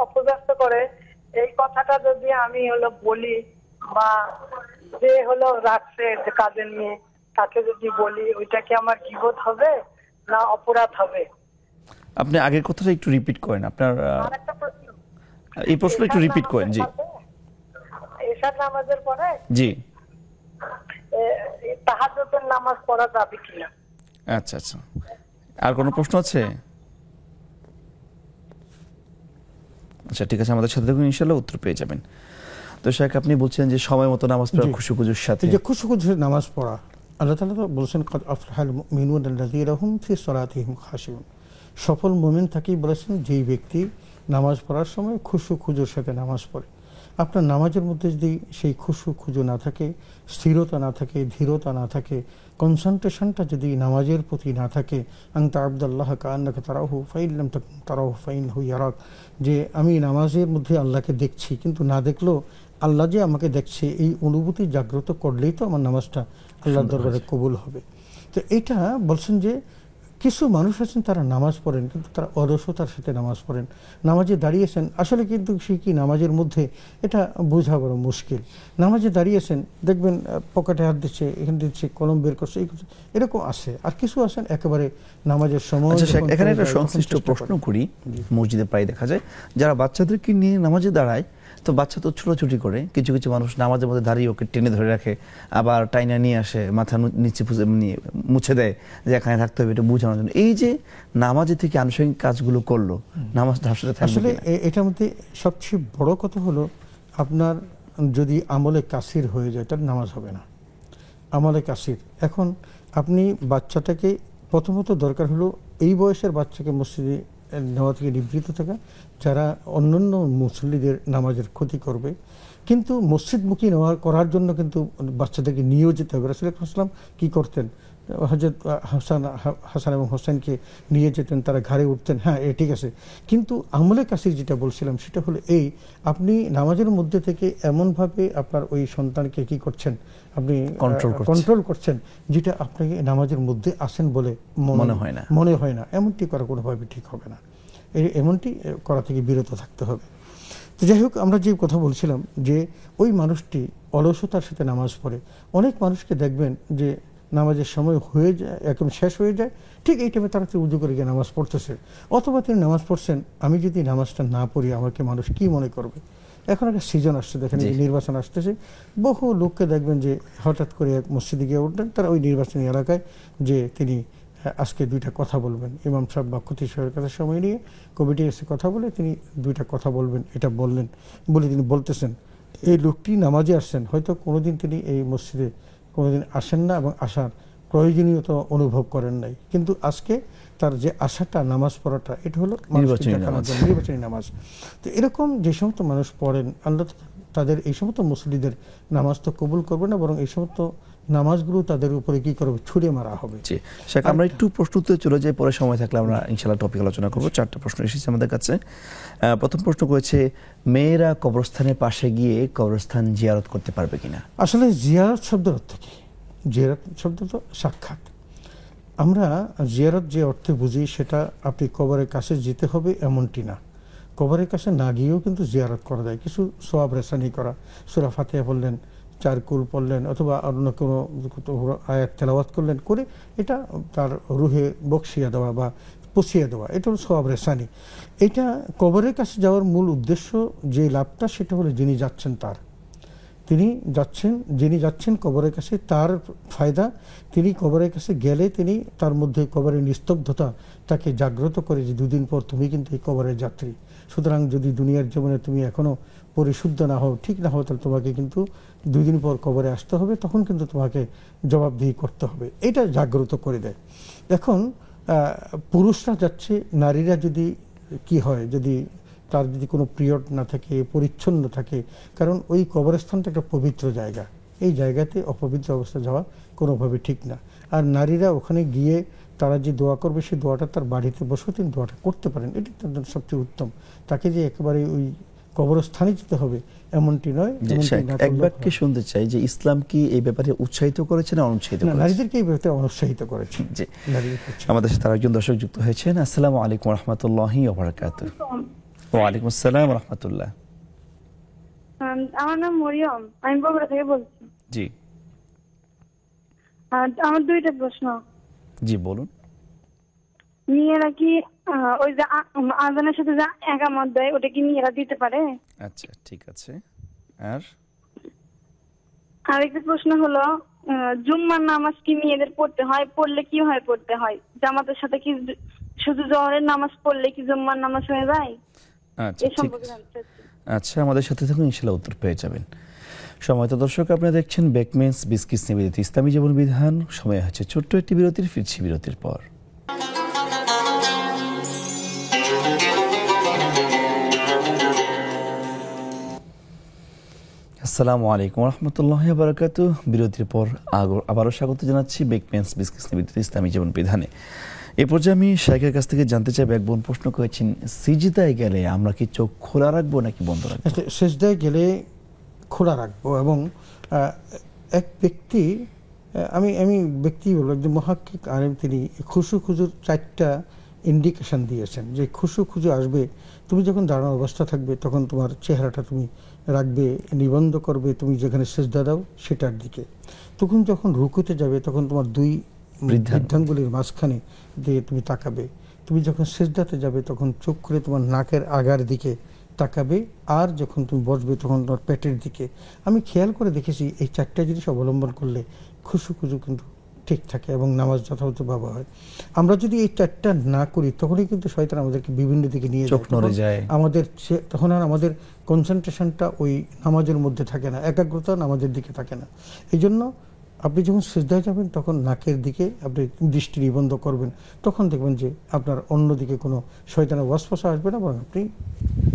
অপদস্থ করে এই কথাটা যদি আমি বলি বা যে রাখছে যে কাজের মেয়ে তাকে যদি বলি, ওইটা কি আমার গীবত হবে না অপরাধ হবে? আপনি আগের কথাটা একটু রিপিট করেন, আপনার আরেকটা প্রশ্ন, এই প্রশ্ন একটু রিপিট করেন। জি এশার নামাজের পরে জি তাহাজ্জুদের নামাজ পড়া যাবে কিনা? আচ্ছা আচ্ছা, আর কোনো প্রশ্ন আছে? আচ্ছা ঠিক আছে, আমাদের সাথে দেখুন, ইনশাআল্লাহ উত্তর পেয়ে যাবেন। তো শেখ, আপনি বলছেন যে সময় মতো নামাজ পড়া, খুশু খুজুর সাথে যে খুশু খুজুর নামাজ পড়া, আল্লাহ তাআলা তো বলেছেন কদ আফলাহাল মুমিনুনা আল্লাযীনা হুম ফি সলাতিহিম খাশিউন। সফল মুমিন তাকেই বলেছেন যেই ব্যক্তি নামাজ পড়ার সময় খুশু খুজুর সাথে নামাজ পড়ে। আপনার নামাজের মধ্যে যদি সেই খুশু খুজু না থাকে, স্থিরতা না থাকে, ধীরতা না থাকে, কনসেন্ট্রেশনটা যদি নামাজের প্রতি না থাকে, আনতা আবদাল্লাহ কাআন্নাকা তারাহু ফাইন লাম তাকুন তারাহু ফাইন্নাহু ইয়ারাক, যে আমি নামাজের মধ্যে আল্লাহকে দেখছি, কিন্তু না দেখলেও আল্লাহ যে আমাকে দেখছে, এই অনুভূতি জাগ্রত করলেই তো আমার নামাজটা আল্লাহর দরবারে কবুল হবে। তো এটা বলছেন যে কিছু মানুষ আছেন তারা নামাজ পড়েন, কিন্তু তারা অলসতার সাথে নামাজ পড়েন। নামাজে দাঁড়িয়েছেন আসলে, কিন্তু সে কি নামাজের মধ্যে, এটা বোঝা বড় মুশকিল। নামাজে দাঁড়িয়েছেন, দেখবেন পকেটে হাত দিচ্ছে, এখানে দিচ্ছে, কলম বের করছে, এরকম আছে। আর কিছু আছেন একেবারে নামাজের সময়। এখানে একটা সংশ্লিষ্ট প্রশ্ন করি, মসজিদে প্রায় দেখা যায় যারা বাচ্চাদেরকে নিয়ে নামাজে দাঁড়ায়, তো বাচ্চা তো ছোটাছুটি করে, কিছু কিছু মানুষ নামাজের মধ্যে দাঁড়িয়ে ওকে টেনে ধরে রাখে, আবার টাইনা নিয়ে আসে, মাথা নিচে মুছে দেয় যে এখানে থাকতে হবে, এটা বোঝানোর জন্য। এই যে নামাজে থেকে আনুষঙ্গিক কাজগুলো করলো, নামাজটা আসলে এটার মধ্যে সবচেয়ে বড় কথা হলো, আপনার যদি আমলে কাসির হয়ে যায় তার নামাজ হবে না। আমলে কাসির, এখন আপনি বাচ্চাটাকে প্রথমত দরকার হলো এই বয়সের বাচ্চাকে মসজিদে নেওয়া থেকে নিবৃত্ত থাকা, যারা অন্যান্য মুসল্লিদের নামাজের ক্ষতি করবে। কিন্তু মসজিদমুখী করার জন্য কিন্তু বাচ্চাদেরকে নিয়েও যেতে হবে। রাসূল সাল্লাল্লাহু আলাইহি ওয়াসাল্লাম কি করতেন? হযরত হাসান এবং হোসেনকে নিয়ে যেতেন, তারা ঘাড়ে উঠতেন, হ্যাঁ এ ঠিক আছে। কিন্তু আমলে কাসির যেটা বলছিলাম সেটা হলো এই, আপনি নামাজের মধ্যে থেকে এমনভাবে আপনার ওই সন্তানকে কি করছেন, আপনি কন্ট্রোল করছেন, যেটা আপনাকে নামাজের মধ্যে আসেন বলে মনে হয় না। এমনটি করা কোনোভাবে ঠিক হবে না। এমনটি করা থেকে বিরত থাকতে হবে। তো যাই হোক, আমরা যে কথা বলছিলাম যে ওই মানুষটি অলসতার সাথে নামাজ পড়ে। অনেক মানুষকে দেখবেন যে নামাজের সময় হয়ে যায়, একদম শেষ হয়ে যায়, ঠিক এই টাইমে তারা উজু করে গিয়ে নামাজ পড়তেছে, অথবা তিনি নামাজ পড়ছেন, আমি যদি নামাজটা না পড়ি আমাকে মানুষ কি মনে করবে। এখন একটা সিজন আসছে, দেখেন নির্বাচন আসতেছে, বহু লোককে দেখবেন যে হঠাৎ করে এক মসজিদে গিয়ে উঠলেন, তারা ওই নির্বাচনী এলাকায় যে তিনি আজকে দুইটা কথা বলবেন, ইমাম সাহেব বা খতিব সাহেবের কাছে সময় নিয়ে কমিটি এসে কথা বলে তিনি দুইটা কথা বলবেন, এটা বললেন বলে তিনি বলতেছেন। এই লোকটি নামাজে আসছেন, হয়তো কোনোদিন তিনি এই মসজিদে কোনোদিন আসেন না এবং আসার প্রয়োজনীয়তা অনুভব করেন নাই, কিন্তু আজকে তার যে আশাটা নামাজ পড়াটা, এটা হলো নির্বাচনী নামাজ। তো এরকম যে সমস্ত মানুষ পড়েন, আল্লাহ তাদের এই সমস্ত মুসল্লিদের নামাজ তো কবুল করবে না, বরং এই সমস্ত নামাজগুলো তাদের উপরে কি করবে, ছুড়ে মারা হবে। আমরা একটু প্রশ্ন উত্তরে চলে যাই, পরে সময় থাকলে আমরা ইনশাআল্লাহ টপিক আলোচনা করবো। 4টা প্রশ্ন এসেছে আমাদের কাছে। প্রথম প্রশ্ন করেছে, মেয়েরা কবরস্থানের পাশে গিয়ে কবরস্থান জিয়ারত করতে পারবে কিনা? আসলে জিয়ারত শব্দের অর্থ কি? জিয়ারত শব্দ তো সাক্ষাৎ। আমরা জিয়ারত যে অর্থে বুঝি সেটা আপনি কবরের কাছে যেতে হবে এমনটি না। কবরের কাছে না গিয়েও কিন্তু জিয়ারত করা যায়, কিছু সওয়াব রেসানি করা, সূরা ফাতিহা পড়লেন, 4 কুল পড়লেন, অথবা অন্য কোনো আয়াত তেলাওয়াত করলেন, করে এটা তার রুহে বকশিয়া দেওয়া বা পচিয়ে দেওয়া, এটা হলো সওয়াব রেসানি। এটা কবরের কাছে যাওয়ার মূল উদ্দেশ্য, যে লাভটা, সেটা হলো যিনি যাচ্ছেন যিনি যাচ্ছেন কবরের কাছে তার ফায়দা। তিনি কবরের কাছে গেলে তিনি তার মধ্যে কবরের নিস্তব্ধতা তাকে জাগ্রত করে যে 2 দিন পর তুমি কিন্তু এই কবরের যাত্রী। সুতরাং যদি দুনিয়ার জীবনে তুমি এখনো পরিশুদ্ধ না হও, ঠিক না হও, তাহলে তোমাকে কিন্তু 2 দিন পর কবরে আসতে হবে, তখন কিন্তু তোমাকে জবাবদিহি করতে হবে। এটা জাগ্রত করে দেয়। এখন পুরুষরা যাচ্ছে, নারীরা যদি কি হয়, যদি তার যদি কোনো পিরিয়ড না থাকে, পরিচ্ছন্ন থাকে, কারণ ওই কবরস্থানটা একটা পবিত্র জায়গা, এই জায়গাতে অপবিত্র অবস্থা যাওয়া কোনোভাবে ঠিক না। আর নারীরা ওখানে গিয়ে তারা যে দোয়া করবে, সেই দোয়াটা তার বাড়িতে বসেও তিনি দোয়াটা করতে পারেন, এটি তার জন্য সবচেয়ে উত্তম। তাকে যে একেবারে ওই কবরস্থানে যেতে হবে এমনটি নয়। এক বাক্যে শুনতে চাই যে ইসলাম কি এই ব্যাপারে উৎসাহিত করেছে না অনুৎসাহিত করেছে? নারীদেরকে এই ব্যাপারে অনুৎসাহিত করেছে। জি, আমাদের সাথে আরেকজন দর্শক যুক্ত হয়েছেন। আসসালামু আলাইকুম ওয়া রাহমাতুল্লাহি ওয়া বারাকাতুহু। ওয়া আলাইকুম আসসালাম ওয়া রাহমাতুল্লাহ। আমার নাম মরিয়ম, আমি বগুড়া থেকে বলছি। জি, আমার 2টা প্রশ্ন। জি বলুন। মেয়েরা কি ওই যে আজানের সাথে যে একামত দেয়, ওটা কি মেয়েরা দিতে পারে? আচ্ছা, ঠিক আছে। আর আরেকটা প্রশ্ন হলো, জুম্মার নামাজ কি মেয়েদের পড়তে হয়? পড়লে কি হয় পড়তে হয়? জামাতের সাথে কি শুধু জোহরের নামাজ পড়লে কি জুম্মার নামাজ হয়ে যায়? আচ্ছা, ঠিক আছে। আচ্ছা, আমাদের সাথে থাকুন, ইনশাআল্লাহ উত্তর পেয়ে যাবেন। সম্মানিত দর্শক, আপনারা দেখছেন বেকমেন্স বিস্কিটস নিবেদিত ইসলামী জীবন বিধান। সময় হচ্ছে ছোট্ট একটি বিরতির, ফিরছি বিরতির পর। আসসালামু আলাইকুম ওয়া রাহমাতুল্লাহি ওয়া বারাকাতুহু। বিরতির পর আবারও স্বাগত জানাচ্ছি বেকমেন্স বিস্কিটস নিবেদিত ইসলামী জীবন বিধানে। এই পর্যায়ে আমি শাইখের কাছ থেকে জানতে চাই, এক বোন প্রশ্ন করেছেন, সিজদায় গেলে আমরা কি চোখ খোলা রাখবো নাকি বন্ধ রাখবো? সিজদায় গেলে খোলা রাখবো। এবং এক ব্যক্তি, আমি ব্যক্তি বলবো, একজন মুহাক্কিক আলেম, তিনি খুশু খুজুর 4টা ইন্ডিকেশন দিয়েছেন যে খুশু খুজু আসবে। তুমি যখন দাঁড়ানো অবস্থা থাকবে, তখন তোমার চেহারাটা তুমি রাখবে, নিবন্ধ করবে তুমি যেখানে সিজদা দাও সেটার দিকে। তখন যখন রুকুতে যাবে, তখন তোমার 2 বৃদ্ধাঙ্গুলির মাঝখানে দিয়ে তুমি তাকাবে। তুমি যখন সিজদাতে যাবে, তখন চোখ করে তোমার নাকের আগার দিকে তাকাবে। আর যখন তুমি বসবে, তখন তোমার পেটের দিকে। আমি খেয়াল করে দেখেছি, এই 4টা জিনিস অবলম্বন করলে খুশু খুজু কিন্তু ঠিক থাকে এবং নামাজ যথাযথভাবে হয়। আমরা যদি এই 4টা না করি, তখনই কিন্তু শয়তান আমাদেরকে বিভিন্ন দিকে নিয়ে যায়। তখন আর আমাদের কনসেন্ট্রেশনটা ওই নামাজের মধ্যে থাকে না, একাগ্রতা নামাজের দিকে থাকে না। এই জন্য আপনি যখন সিজদায় যাবেন, তখন নাকের দিকে আপনি দৃষ্টি নিবন্ধ করবেন। তখন দেখবেন যে আপনার অন্যদিকে কোনো শয়তানের ওয়াসওয়াসা আসবে না, বরং আপনি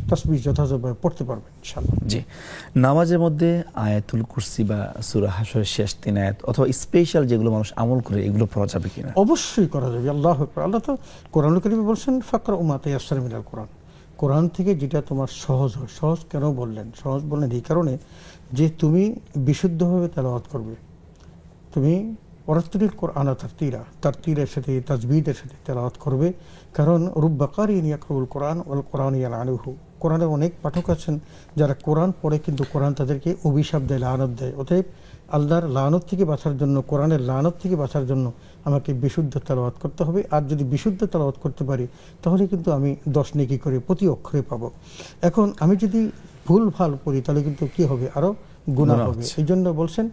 তাসবিহ যথাযথভাবে পড়তে পারবেন ইনশাআল্লাহ। জি, নামাজের মধ্যে আয়াতুল কুরসি বা সূরা হাশরের শেষ 3 আয়াত অথবা স্পেশাল যেগুলো মানুষ আমল করে, এগুলো পড়া যাবে কিনা? অবশ্যই করা যাবে। আল্লাহু আকবার। আল্লাহ তো কোরআনুল কারীমে বলছেন, ফাকরাউ মা তায়াসসারা মিনাল কোরআন। কোরআন থেকে যেটা তোমার সহজ হয়। সহজ কেন বললেন? সহজ বললেন এই কারণে যে তুমি বিশুদ্ধভাবে তেলাওয়াত করবে। তুমি ওয়ারাত্তিলিল কোরআনা তারতিলা, তারতিলের সাথে তাজবিদের সাথে তেলাওয়াত করবে। কারণ রুব্বা কারিন ইয়াকরাউল কোরআন ওয়াল কোরআন ইয়ালআনুহু। কোরআনে অনেক পাঠক আছেন যারা কোরআন পড়ে, কিন্তু কোরআন তাদেরকে অভিশাপ দেয়, লানত দেয়। অতএব আল্লাহর লানত থেকে বাঁচার জন্য, কোরআনের লানত থেকে বাঁচার জন্য আমাকে বিশুদ্ধ তেলাওয়াত করতে হবে। আর যদি বিশুদ্ধ তেলাওয়াত করতে পারি, তাহলে কিন্তু আমি 10 নেকি করে প্রতি অক্ষরে পাবো। এখন আমি যদি ভুল ভাল পড়ি, তাহলে কিন্তু কি হবে? আরো গুনাহ হবে। এই জন্য বলছেন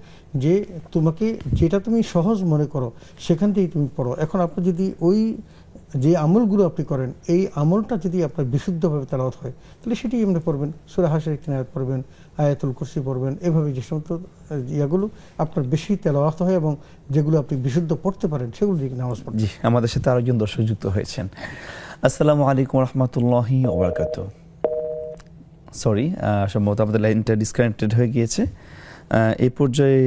যে তোমাকে যেটা তুমি সহজ মনে করো, সেখান থেকেই তুমি পড়ো। এখন আপনি যদি ওই যে আমলগুলো আপনি করেন, এই আমলটা যদি আপনার বিশুদ্ধভাবে তেলাওয়াত হয়, তাহলে সেটি আপনি পড়বেন। সূরা হাশরের 3 আয়াত পড়বেন, আয়াতুল কুরসি পড়বেন। এভাবে যে সমস্ত ইয়াগুলো আপনার বেশি তেলাওয়াত হয় এবং যেগুলো আপনি বিশুদ্ধ পড়তে পারেন, সেগুলো দিয়ে নামাজ পড়বেন। জি, আমাদের সাথে আরেকজন দর্শক যুক্ত হয়েছেন। আসসালামু আলাইকুম ওয়া রাহমাতুল্লাহি ওয়া বারাকাতুহু। সরি, সম্ভবত আমাদের লাইনটা ডিসকানেক্টেড হয়ে গিয়েছে। এই পর্যায়ে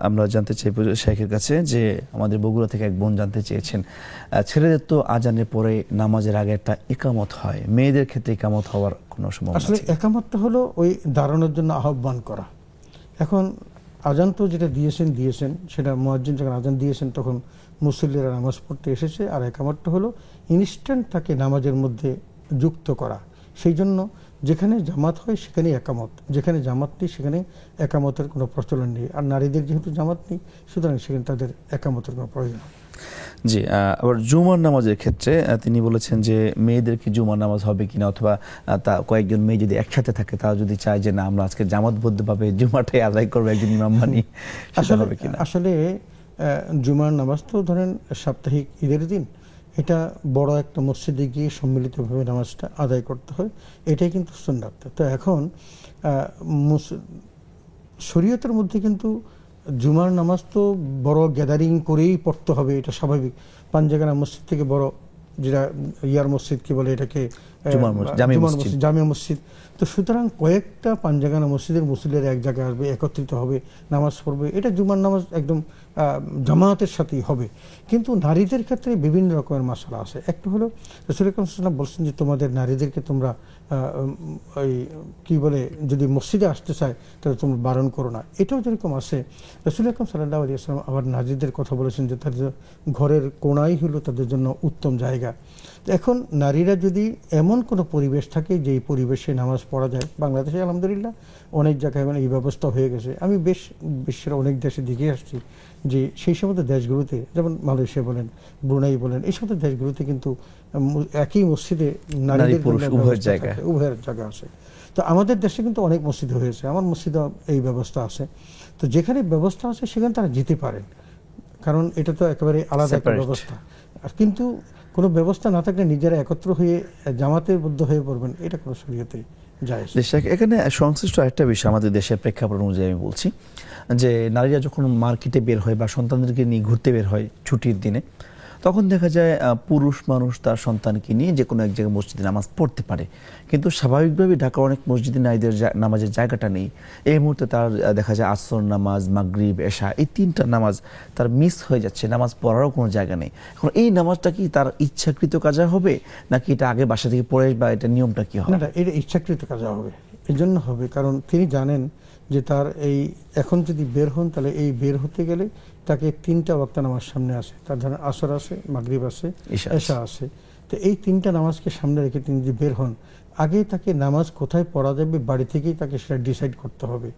আমরা জানতে চাই শাইখের কাছে যে আমাদের বগুড়া থেকে এক বোন জানতে চেয়েছেন, ছেলেদের তো আজানের পরে নামাজের আগে একটা ইকামত হয়, মেয়েদের ক্ষেত্রে ইকামত হওয়ার কোনো সম্ভাবনা আছে? আসলে ইকামতটা হলো ওই দাঁড়ানোর জন্য আহ্বান করা। এখন আজান তো যেটা দিয়েছেন সেটা মুয়াজ্জিন যখন আজান দিয়েছেন, তখন মুসল্লিরা নামাজ পড়তে এসেছে। আর ইকামতটা হলো ইনস্ট্যান্ট তাকে নামাজের মধ্যে যুক্ত করা। সেই জন্য যেখানে জামাত হয় সেখানেই একামত, যেখানে জামাত নেই সেখানে একামতের কোনো প্রচলন নেই। আর নারীদের যেহেতু জামাত নেই, সুতরাং সেখানে তাদের একামতের কোনো প্রয়োজন নেই। জি, আবার জুমার নামাজের ক্ষেত্রে তিনি বলেছেন যে মেয়েদেরকে জুমার নামাজ হবে কিনা, অথবা তা কয়েকজন মেয়ে যদি একসাথে থাকে, তারা যদি চায় যে না আমরা আজকে জামাতবদ্ধভাবে জুমাটাই আদায় করবো একজন ইমাম মানি, সেটা হবে কিনা? আসলে জুমার নামাজ তো ধরেন সাপ্তাহিক ঈদের দিন, এটা বড় একটা মসজিদে গিয়ে সম্মিলিতভাবে নামাজটা আদায় করতে হয়, এটাই কিন্তু সুন্নাত। তো এখন শরীয়তের মধ্যে কিন্তু জুমার নামাজ তো বড় গ্যাদারিং করেই পড়তে হবে, এটা স্বাভাবিক। পাঞ্জাগানা মসজিদ থেকে বড়, যেটা ইয়ার মসজিদ কি বলে এটাকে, জামিয়া মসজিদ। তো সুতরাং কয়েকটা পাঞ্জাগানা মসজিদের মুসল্লিরা এক জায়গায় আসবে, একত্রিত হবে, নামাজ পড়বে, এটা জুমার নামাজ একদম জামায়াতের সাথেই হবে। কিন্তু নারীদের ক্ষেত্রে বিভিন্ন রকমের মাসালা আছে। একটা হলো রাসূল আকরাম সাল্লাল্লাহু আলাইহি ওয়াসাল্লাম বলছেন যে তোমাদের নারীদেরকে তোমরা ওই কি বলে যদি মসজিদে আসতে চায় তাহলে তোমরা বারণ করো না, এটাও যেরকম আছে। রাসূল আকরাম সাল্লাল্লাহু আলাইহি ওয়াসাল্লাম আবার নারীদের কথা বলেছেন যে তাদের ঘরের কোণাই হলো তাদের জন্য উত্তম জায়গা। এখন নারীরা যদি এমন কোনো পরিবেশ থাকে যেই পরিবেশে নামাজ পড়া যায়, বাংলাদেশে আলহামদুলিল্লাহ অনেক জায়গায় মানে এই ব্যবস্থা হয়ে গেছে। আমি বিশ্বের অনেক দেশে দেখে আসছি যে সেই সমস্ত দেশগুলোতে, যেমন মালয়েশিয়া বলেন, ব্রুনাই বলেন, এই সমস্ত দেশগুলোতে কিন্তু একই মসজিদে নারীদের উভয়ের জায়গা আছে। তো আমাদের দেশে কিন্তু অনেক মসজিদ হয়েছে, আমার মসজিদে এই ব্যবস্থা আছে। তো যেখানে ব্যবস্থা আছে সেখানে তারা যেতে পারেন, কারণ এটা তো একেবারে আলাদা একটা ব্যবস্থা। আর কিন্তু কোনো ব্যবস্থা না থাকলে নিজেরা একত্র হয়ে জামাতের বদ্ধ হয়ে পড়বেন, এটা কোনো শরীয়তে জায়েজ। এখানে সংশ্লিষ্ট একটা বিষয় আমাদের দেশের প্রেক্ষাপট অনুযায়ী আমি বলছি যে নারীরা যখন মার্কেটে বের হয় বা সন্তানদেরকে নিয়ে ঘুরতে বের হয় ছুটির দিনে, তখন দেখা যায় পুরুষ মানুষ তার সন্তানকে নিয়ে যে কোনো এক জায়গায় মসজিদে নামাজ পড়তে পারে, কিন্তু স্বাভাবিকভাবে ঢাকার অনেক মসজিদে নারীদের নামাজের জায়গাটা নেই। এই মুহূর্তে তার দেখা যায় আসর নামাজ, মাগরিব, এশা, এই তিনটা নামাজ তার মিস হয়ে যাচ্ছে, নামাজ পড়ারও কোনো জায়গা নেই। এখন এই নামাজটা কি তার ইচ্ছাকৃত কাজা হবে, নাকি এটা আগে বাসা থেকে পড়ে, বা এটা নিয়মটা কি হবে? না, এটা ইচ্ছাকৃত কাজা হবে। এই জন্য হবে কারণ তিনি জানেন যে তার এই এখন যদি বের হন তাহলে এই বের হতে গেলে তাকে তিনটা ওয়াক্ত নামাজ সামনে আসে, তার ধরেন আসর আছে, মাগরিব আছে, এশা আছে। তো এই তিনটা নামাজকে সামনে রেখে তিনি যদি বের হন, আগে তাকে নামাজ কোথায় পড়া যাবে বাড়ি থেকেই তাকে সেটা ডিসাইড করতে হবে।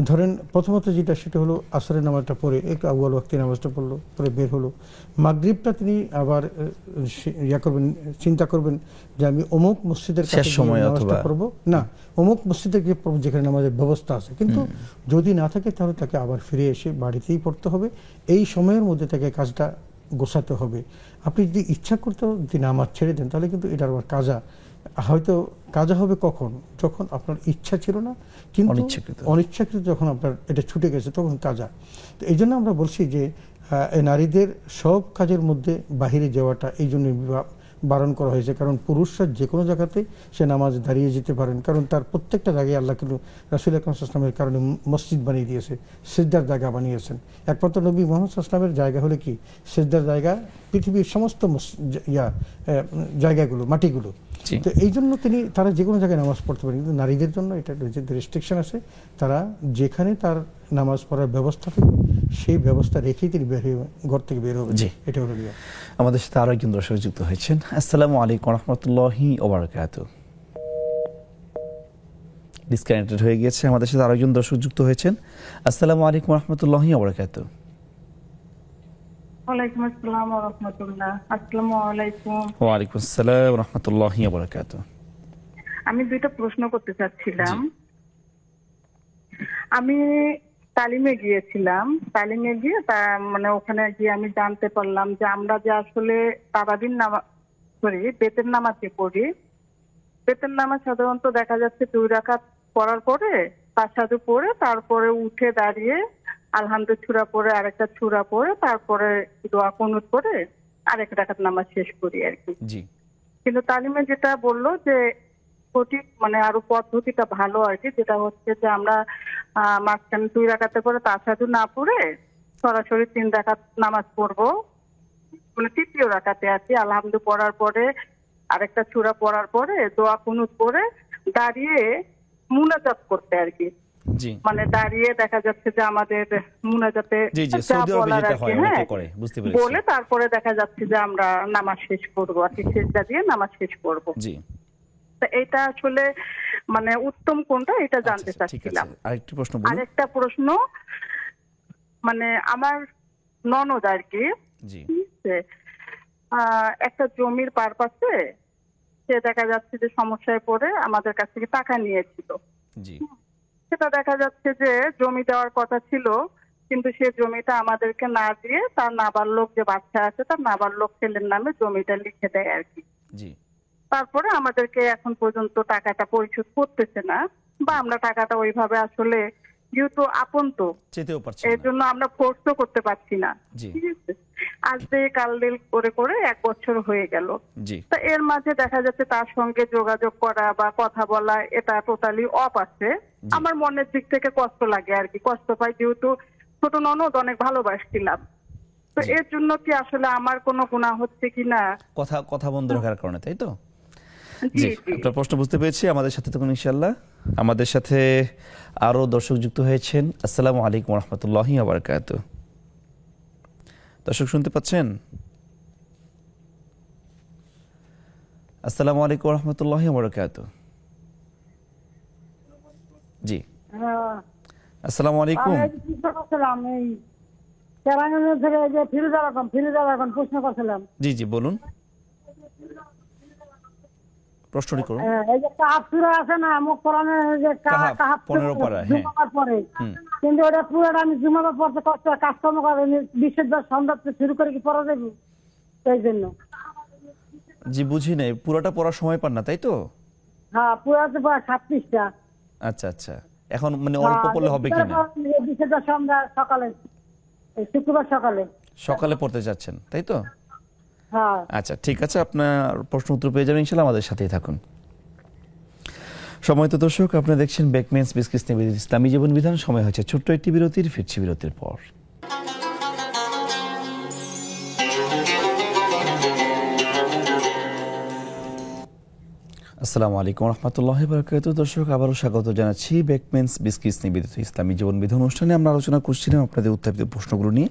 ধরেন প্রথমত যেটা সেটা হলো আসরের নামাজটা পড়ে একটু আউয়াল ওয়াক্তে নামাজটা পড়লো, পরে বের হলো। মাগরিবটা তিনি আবার চিন্তা করবেন যে আমি অমুক মসজিদের কাছে নামাজটা পড়বো, না অমুক মসজিদে গিয়ে পড়বো যেখানে নামাজের ব্যবস্থা আছে। কিন্তু যদি না থাকে তাহলে তাকে আবার ফিরে এসে বাড়িতেই পড়তে হবে। এই সময়ের মধ্যে তাকে কাজটা গোছাতে হবে। আপনি যদি ইচ্ছা করতে যদি নামাজ ছেড়ে দেন তাহলে কিন্তু এটার আবার হয়তো কাজা হবে কখন, যখন আপনার ইচ্ছা ছিল না কিন্তু অনিচ্ছাকৃত যখন আপনার এটা ছুটে গেছে তখন কাজা। তো এই জন্য আমরা বলছি যে নারীদের সব কাজের মধ্যে বাহিরে যাওয়াটা এই জন্য বারণ করা হয়েছে, কারণ পুরুষরা যে কোনো জায়গাতে সে নামাজ দাঁড়িয়ে যেতে পারেন, কারণ তার প্রত্যেকটা জায়গায় আল্লাহ কিন্তু রাসূল আকরাম সাল্লাল্লাহু আলাইহি ওয়াসাল্লামের কারণে মসজিদ বানিয়ে দিয়েছে, সিজদার জায়গা বানিয়েছেন। একমাত্র নবী মুহাম্মদ সাল্লাল্লাহু আলাইহি ওয়াসাল্লামের জায়গা হলে কি সিজদার জায়গা, পৃথিবীর সমস্ত জায়গাগুলো মাটিগুলো। তো এই জন্য তারা যে কোনো জায়গায় নামাজ পড়তে পারেন, কিন্তু নারীদের জন্য এটা রেস্ট্রিকশন আছে। তারা যেখানে তার নামাজ পড়ার ব্যবস্থা থাকবে সেই ব্যবস্থা রেখেই তিনি বের হয়ে ঘর থেকে বের হবেন। এটা হলো নিয়ম। আমাদের সাথে আরো একজন দর্শক যুক্ত হয়েছেন। আসসালামু আলাইকুম ওয়া রাহমাতুল্লাহি ওয়া বারাকাতুহু। ডিসকানেক্টেড হয়ে গিয়েছে। আমাদের সাথে আরো একজন দর্শক যুক্ত হয়েছেন। আসসালামু আলাইকুম ওয়া রাহমাতুল্লাহি ওয়া বারাকাতুহু। ওয়ালাইকুম আসসালাম ওয়া রাহমাতুল্লাহ। আসসালামু আলাইকুম। ওয়া আলাইকুম আসসালাম ওয়া রাহমাতুল্লাহি ওয়া বারাকাতুহু। আমি দুইটা প্রশ্ন করতে চাচ্ছিলাম। আমি তালিমে গিয়েছিলাম, তালিমে গিয়ে মানে ওখানে গিয়ে আমি জানতে পারলাম যে আমরা যে আসলে তারাবির নামাজ বেতের নামাজ যে পড়ি, বেতের নামাজ সাধারণত দেখা যাচ্ছে 2 রাকাত পড়ার পরে তাশাহুদ পড়ে তারপরে উঠে দাঁড়িয়ে আলহামদুলিল্লাহ সূরা পড়ে আরেকটা সূরা পড়ে তারপরে দোয়া কুনুত করে আরেক রাকাত নামাজ শেষ করি আর কি। কিন্তু তালিমে যেটা বললো যে সঠিক মানে আরো পদ্ধতিটা ভালো আর কি, যেটা হচ্ছে যে আমরা মাঝখানে 2 রাকাতে করে তাশাহুদ না পড়ে সরাসরি 3 রাকাত নামাজ পড়বো, মানে তৃতীয় রাকাতে আছি আলহামদুলিল্লাহ পড়ার পরে আরেকটা সূরা পড়ার পরে দোয়া কুনুত করে দাঁড়িয়ে মুনাজাত করতে আর কি। মানে দাঁড়িয়ে দেখা যাচ্ছে যে আমাদের মুনাজাতে বলে তারপরে দেখা যাচ্ছে যে আমরা নামাজ শেষ করবো আর কি, সেজদা দিয়ে নামাজ শেষ করবো। তো এটা আসলে মানে উত্তম কোনটা এটা জানতে আচ্ছা, ঠিক চাচ্ছিলাম। আছে, আরেকটি প্রশ্ন বলুন। আরেকটা প্রশ্ন, মানে আমার ননদ আর কি, জি ঠিক আছে, একটা জমির পারপাসে সে দেখা যাচ্ছে যে সমস্যায় পড়ে আমাদের কাছ থেকে টাকা নিয়েছিল। জি সেটা দেখা যাচ্ছে যে জমি দেওয়ার কথা ছিল, কিন্তু সে জমিটা আমাদেরকে না দিয়ে তার নাবালক যে বাচ্চা আছে তার নাবালক ছেলের নামে জমিটা লিখে দেয় আর কি। জি তারপরে আমাদেরকে এখন পর্যন্ত টাকাটা পরিশোধ করতেছে না, বা আমরা টাকাটা ওইভাবে আসলে যেহেতু আপন তো চেতেও পারছেন এর না। জন্য আমরা ফোর্সও করতে পারছি না। জি ঠিক আছে, আজ দিয়ে কাল দিল করে করে 1 বছর হয়ে গেল। জি তা এর মাঝে দেখা যাচ্ছে তার সঙ্গে যোগাযোগ করা বা কথা বলা এটা টোটালি অফ আছে। আমার মনের দিক থেকে কষ্ট লাগে আর কি, কষ্ট পাই, যেহেতু ছোট ননদ অনেক ভালোবাসছিলাম। তো এর জন্য কি আসলে আমার কোনো গুনাহ হচ্ছে কিনা? কথা কথা বন্ধ রাখার কারণে, তাই তো? জি জি, জি। আপনার প্রশ্ন বুঝতে পেরেছি। আমাদের সাথে থাকুন ইনশাআল্লাহ। আমাদের সাথে আরো দর্শক যুক্ত হয়েছেন। আসসালামু আলাইকুম ওয়া রাহমাতুল্লাহি ওয়া বারাকাতুহু। দর্শক শুনতে পাচ্ছেন? আসসালামু আলাইকুম ওয়া রাহমাতুল্লাহি ওয়া বারাকাতুহু। জি আসসালামু আলাইকুম। এই কেরানীগঞ্জ থেকে এই যে ফিরোজা রকম প্রশ্ন করছিলাম। জি জি বলুন, প্রশ্নটি করুন। এই যে কাহাফ সূরা আছে না, মুখ কোরআনের যে কাহাফ, কাহাফ 15 পারা, হ্যাঁ। জুমাবার পরে, হুম। কিন্তু ওটা পুরোটা আমি জুমাবার পড়তে কষ্ট কাজকর্ম করে বিশেষবার সন্ধ্যা থেকে শুরু করে কি পড়া যাবে? এই জন্য জি বুঝি নাই, পুরোটা পড়ার সময় পান না, তাই তো? হ্যাঁ, পুরাতে পড়া 36টা। আচ্ছা আচ্ছা, এখন মানে অল্প পড়লে হবে কিনা? বিশেষবার সন্ধ্যা সকালে, এই শুক্রবার সকালে। সকালে পড়তে যাচ্ছেন, তাই তো? হ্যাঁ, আচ্ছা ঠিক আছে, আপনার প্রশ্ন উত্তর পেয়ে যাবেন ইনশাআল্লাহ। আমাদের সাথেই থাকুন। সময়ত দর্শক, আপনারা দেখছেন বেকমেন্স বিসকিস নিবেদিত ইসলামী জীবন বিধান। সময় হয়েছে ছোট্ট একটি বিরতির, ফিরছি বিরতির পর। আসসালামু আলাইকুম রহমতুল্লাহি বারাকাতুহু। দর্শক, আবারও স্বাগত জানাচ্ছি বেকমেন্স বিসকিস নিবেদিত ইসলামী জীবন বিধান অনুষ্ঠানে। আমরা আলোচনা করছিলাম আপনাদের উত্থাপিত প্রশ্নগুলো নিয়ে।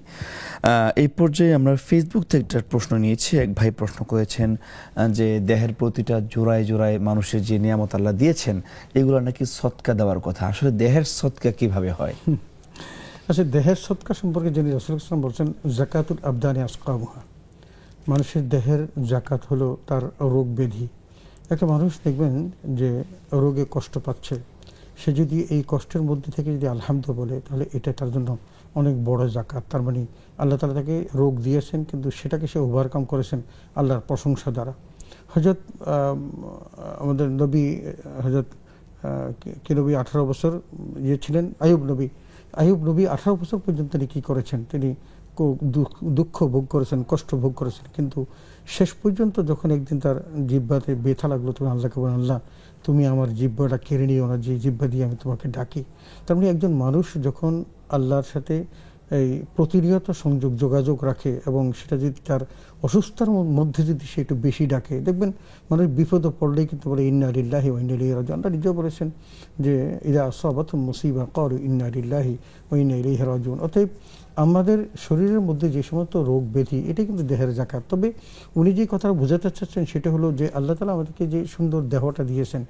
এই পর্যায়ে আমরা ফেসবুক থেকে একটা প্রশ্ন নিয়েছি। এক ভাই প্রশ্ন করেছেন যে দেহের প্রতিটা জোড়ায় জোড়ায় মানুষের যে নিয়ামত আল্লাহ দিয়েছেন এগুলো নাকি সদকা দেওয়ার কথা। আসলে দেহের সদকা কিভাবে হয়? আচ্ছা, দেহের সদকা সম্পর্কে যিনি রাসূল সাল্লাল্লাহু আলাইহি ওয়াসাল্লাম বলছেন, যাকাতুল আবদানি আসকামুহা, মানুষের দেহের জাকাত হলো তার রোগ ব্যাধি। একটা মানুষ দেখবেন যে রোগে কষ্ট পাচ্ছে, সে যদি এই কষ্টের মধ্যে থেকে যদি আলহামদুলিল্লাহ বলে, তাহলে এটা তার জন্য অনেক বড় জাকাত। তার মানে আল্লাহ তাআলা তাকে রোগ দিয়েছেন, কিন্তু সেটাকে সে ওভারকাম করেছেন আল্লাহর প্রশংসা দ্বারা। হযরত আমাদের নবী হযরত কি নবী 18 বছর ছিলেন, আইয়ুব নবী 18 বছর পর্যন্ত তিনি কী করেছেন? তিনি দুঃখ ভোগ করেছেন, কষ্ট ভোগ করেছেন, কিন্তু শেষ পর্যন্ত যখন একদিন তার জিহ্বাতে ব্যথা লাগলো, তখন আল্লাহকে বলেন, আল্লাহ তুমি আমার জিহ্বাটা কেড়ে নিও না, যে জিহ্বা দিয়ে আমি তোমাকে ডাকি। তার মানে একজন মানুষ যখন আল্লাহর সাথে এই প্রতিনিয়ত যোগাযোগ রাখে, এবং সেটা যদি তার অসুস্থতার মধ্যে যদি সে একটু বেশি ডাকে, দেখবেন মানুষ বিপদে পড়লেই কিন্তু বলে ইন্না লিল্লাহি ওয়া ইন্না ইলাইহি রাজিউন। আল্লাহ নিজেও বলেছেন যে ইযা আসাবাতুহুম মুসিবা ক্বালু ইন্না লিল্লাহি ওয়া ইন্না ইলাইহি রাজিউন। অতএব আমাদের শরীরের মধ্যে যে সমস্ত রোগ ব্যাধি, এটা কিন্তু দেহের জাকাত। তবে উনি যে কথা বোঝাতে চাচ্ছেন সেটা হলো যে আল্লাহ তাআলা আমাদেরকে যে সুন্দর দেহটা দিয়েছেন,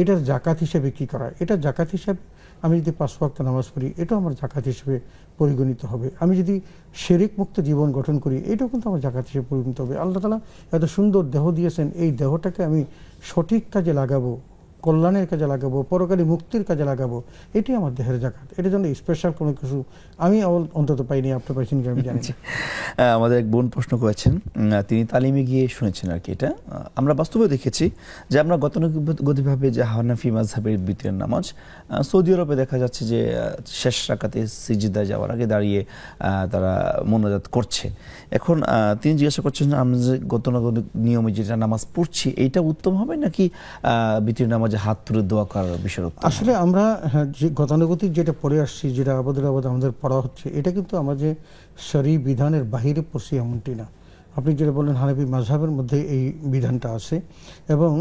এটার জাকাত হিসেবে কি করা? এটা জাকাত হিসাবে আমি যদি 5 ওয়াক্ত নামাজ পড়ি, এটাও আমার জাকাত হিসেবে পরিগণিত হবে। আমি যদি শিরক মুক্ত জীবন গঠন করি, এটাও কিন্তু আমার জাকাত হিসেবে পরিগণিত হবে। আল্লাহ তাআলা এত সুন্দর দেহ দিয়েছেন, এই দেহটাকে আমি সঠিক কাজে লাগাবো, কল্যাণের কাজে লাগাবো, পরকালী মুক্তির কাজে লাগাবো, এটাই আমার দেহের জাকাত। এটার জন্য স্পেশাল কোনো কিছু আমি অন্তত পাইনি, আপনি পাইছেন কি আমি জানি। আমাদের এক বোন প্রশ্ন করেছেন, তিনি তালিমে গিয়ে শুনেছেন আর কি। এটা আমরা বাস্তবে দেখেছি যে আমরা গতানুগতিকভাবে যে হানাফি মাযহাবের বিতরের নামাজ, সৌদি আরবে দেখা যাচ্ছে যে শেষ রাকাতে সিজদায় যাওয়ার আগে দাঁড়িয়ে তারা মোনাজাত করছে। এখন তিনি জিজ্ঞাসা করছেন, আমরা যে গতানুগতিক নিয়মে যেটা নামাজ পড়ছি, এইটা উত্তম হবে নাকি বিতরের নামাজে হাত তুলে দোয়া করার বিষয়? আসলে আমরা যে গতানুগতিক যেটা পড়ে আসছি, যেটা আমাদের পড়া হচ্ছে, এটা কিন্তু আমরা যে শরঈ বিধানের বাহিরে পড়ছি এমনটি না। আপনি যেটা বললেন হানাফি মাযহাবের মধ্যে এই বিধানটা আছে, এবং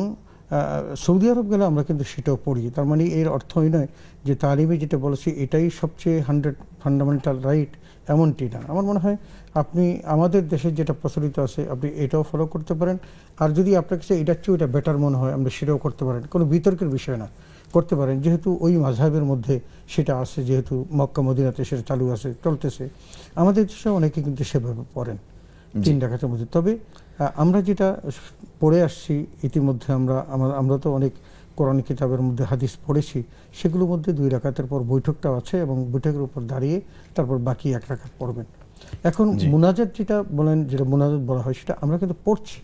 সৌদি আরব গেলে আমরা কিন্তু সেটাও পড়ি। তার মানে এর অর্থই নয় যে তালিমে যেটা বলেছি এটাই সবচেয়ে 100 ফান্ডামেন্টাল রাইট, এমনটি না। আমার মনে হয় আপনি আমাদের দেশে যেটা প্রচলিত আছে আপনি এটাও ফলো করতে পারেন, আর যদি আপনার কাছে এটার চেয়ে ওইটা বেটার মনে হয় আপনি সেটাও করতে পারেন, কোনো বিতর্কের বিষয় না, করতে পারেন। যেহেতু ওই মাযহাবের মধ্যে সেটা আছে, যেহেতু মক্কা মদিনাতে সেটা চালু আছে, চলতেছে, আমাদের দেশে অনেকে কিন্তু সেভাবে পড়েন 3 রাকাতের মধ্যে। তবে আমরা যেটা পড়ে আসছি ইতিমধ্যে, আমরা তো অনেক কোরআন কিতাবের মধ্যে হাদিস পড়েছি, সেগুলোর মধ্যে 2 রাকাতের পর বৈঠকটাও আছে এবং বৈঠকের উপর দাঁড়িয়ে তারপর বাকি 1 রাকাত পড়বেন। এখন মুনাজাত যেটা বলেন, যেটা মুনাজাত বলা হয়, সেটা আমরা কিন্তু পড়ছি,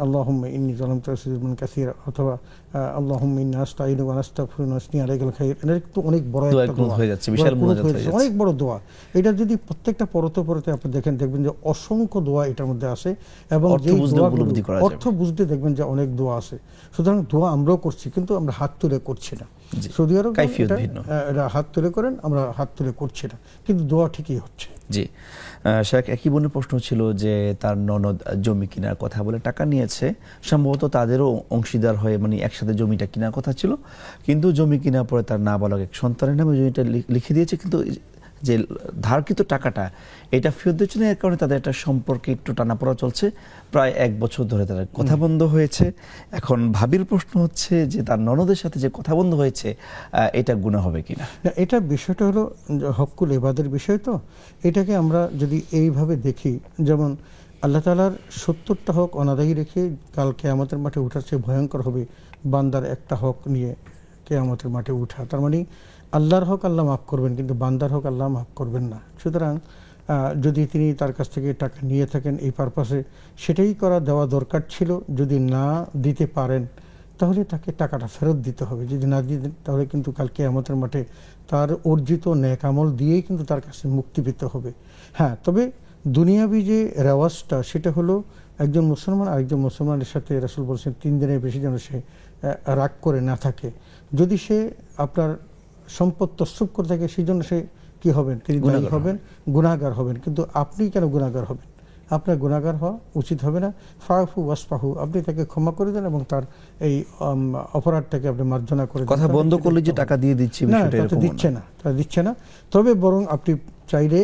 আল্লাহুম্মা ইন্নী যালামতু নাফসি যুলমান কাসীরা, অথবা আল্লাহুম্মা ইন্নী আস্তাঈনুকা ওয়া আস্তাগফিরুকা ওয়া আসনি আলাইকাল খায়র। এটা তো অনেক বড় একটা দোয়া হয়ে যাচ্ছে, বিশাল মুনাজাত হয়ে যাচ্ছে, অনেক বড় দোয়া। এটা যদি প্রত্যেকটা পরতে আপনি দেখবেন যে অসংখ্য দোয়া এটার মধ্যে আছে, এবং যে অর্থ বুঝতে দেখবেন যে অনেক দোয়া আছে। সুতরাং দোয়া আমরাও করছি, কিন্তু আমরা হাত তুলে করছি না। সৌদি আরব এটা হাত তুলে করেন, আমরা হাত তুলে করছি না, কিন্তু দোয়া ঠিকই হচ্ছে। জি শেখ, একই বোনের প্রশ্ন ছিল যে তার ননদ জমি কেনার কথা বলে টাকা নিয়েছে, সম্ভবত তাদেরও অংশীদার হয়ে মানে একসাথে জমিটা কেনার কথা ছিল, কিন্তু জমি কেনার পরে তার নাবালক এক সন্তানের নামে জমিটা লিখে দিয়েছে, কিন্তু যে ধারকৃত টাকাটা এটা ফেরত দিচ্ছে না। এর কারণে তাদের একটা সম্পর্কে একটু টানাপোড়া চলছে, প্রায় 1 বছর ধরে তাদের কথা বন্ধ হয়েছে। এখন ভাবির প্রশ্ন হচ্ছে যে তার ননদের সাথে যে কথা বন্ধ হয়েছে এটা গুনাহ হবে কিনা। এটা বিষয়টা হলো হকুল ইবাদের বিষয়, তো এটাকে আমরা যদি এইভাবে দেখি, যেমন আল্লাহ তাআলার 70টা হক অনাদায়ী রেখে কাল কিয়ামতের মাঠে উঠার চেয়ে ভয়ঙ্কর হবে বান্দার একটা হক নিয়ে কিয়ামতের মাঠে উঠা। তার মানে আল্লাহর হক আল্লাহ মাফ করবেন, কিন্তু বান্দার হক আল্লাহ মাফ করবেন না। সুতরাং যদি তিনি তার কাছ থেকে টাকা নিয়ে থাকেন এই পারপাসে, সেটাই দেওয়া দরকার ছিল। যদি না দিতে পারেন তাহলে তাকে টাকাটা ফেরত দিতে হবে। যদি না দিয়ে দেন তাহলে কিন্তু কাল কিয়ামতের মাঠে তার অর্জিত নেক আমল দিয়েই কিন্তু তার কাছে মুক্তি পেতে হবে। হ্যাঁ, তবে দুনিয়াবি যে রেওয়াজটা সেটা হলো একজন মুসলমান আরেকজন মুসলমানের সাথে, রাসূল বলছেন 3 দিনের বেশি যেন সে রাগ করে না থাকে। যদি সে আপনার সম্পদ তসরুপ করে থাকে, সেই জন্য সে কি হবেন, তিনি দায়ী হবেন, গুনাহগার হবেন। কিন্তু আপনি কেন গুনাহগার হবেন? আপনার গুনাহগার হওয়া উচিত হবে না। ফাফু ওয়াসফাহু, আপনি তাকে ক্ষমা করে দেন এবং তার এই অপরাধটাকে আপনি মার্জনা করে দেন। কথা বন্ধ করলে যে টাকা দিয়ে দিচ্ছি বিষয়টা এরকম না, তা দিচ্ছে না। তবে বরং আপনি চাইলে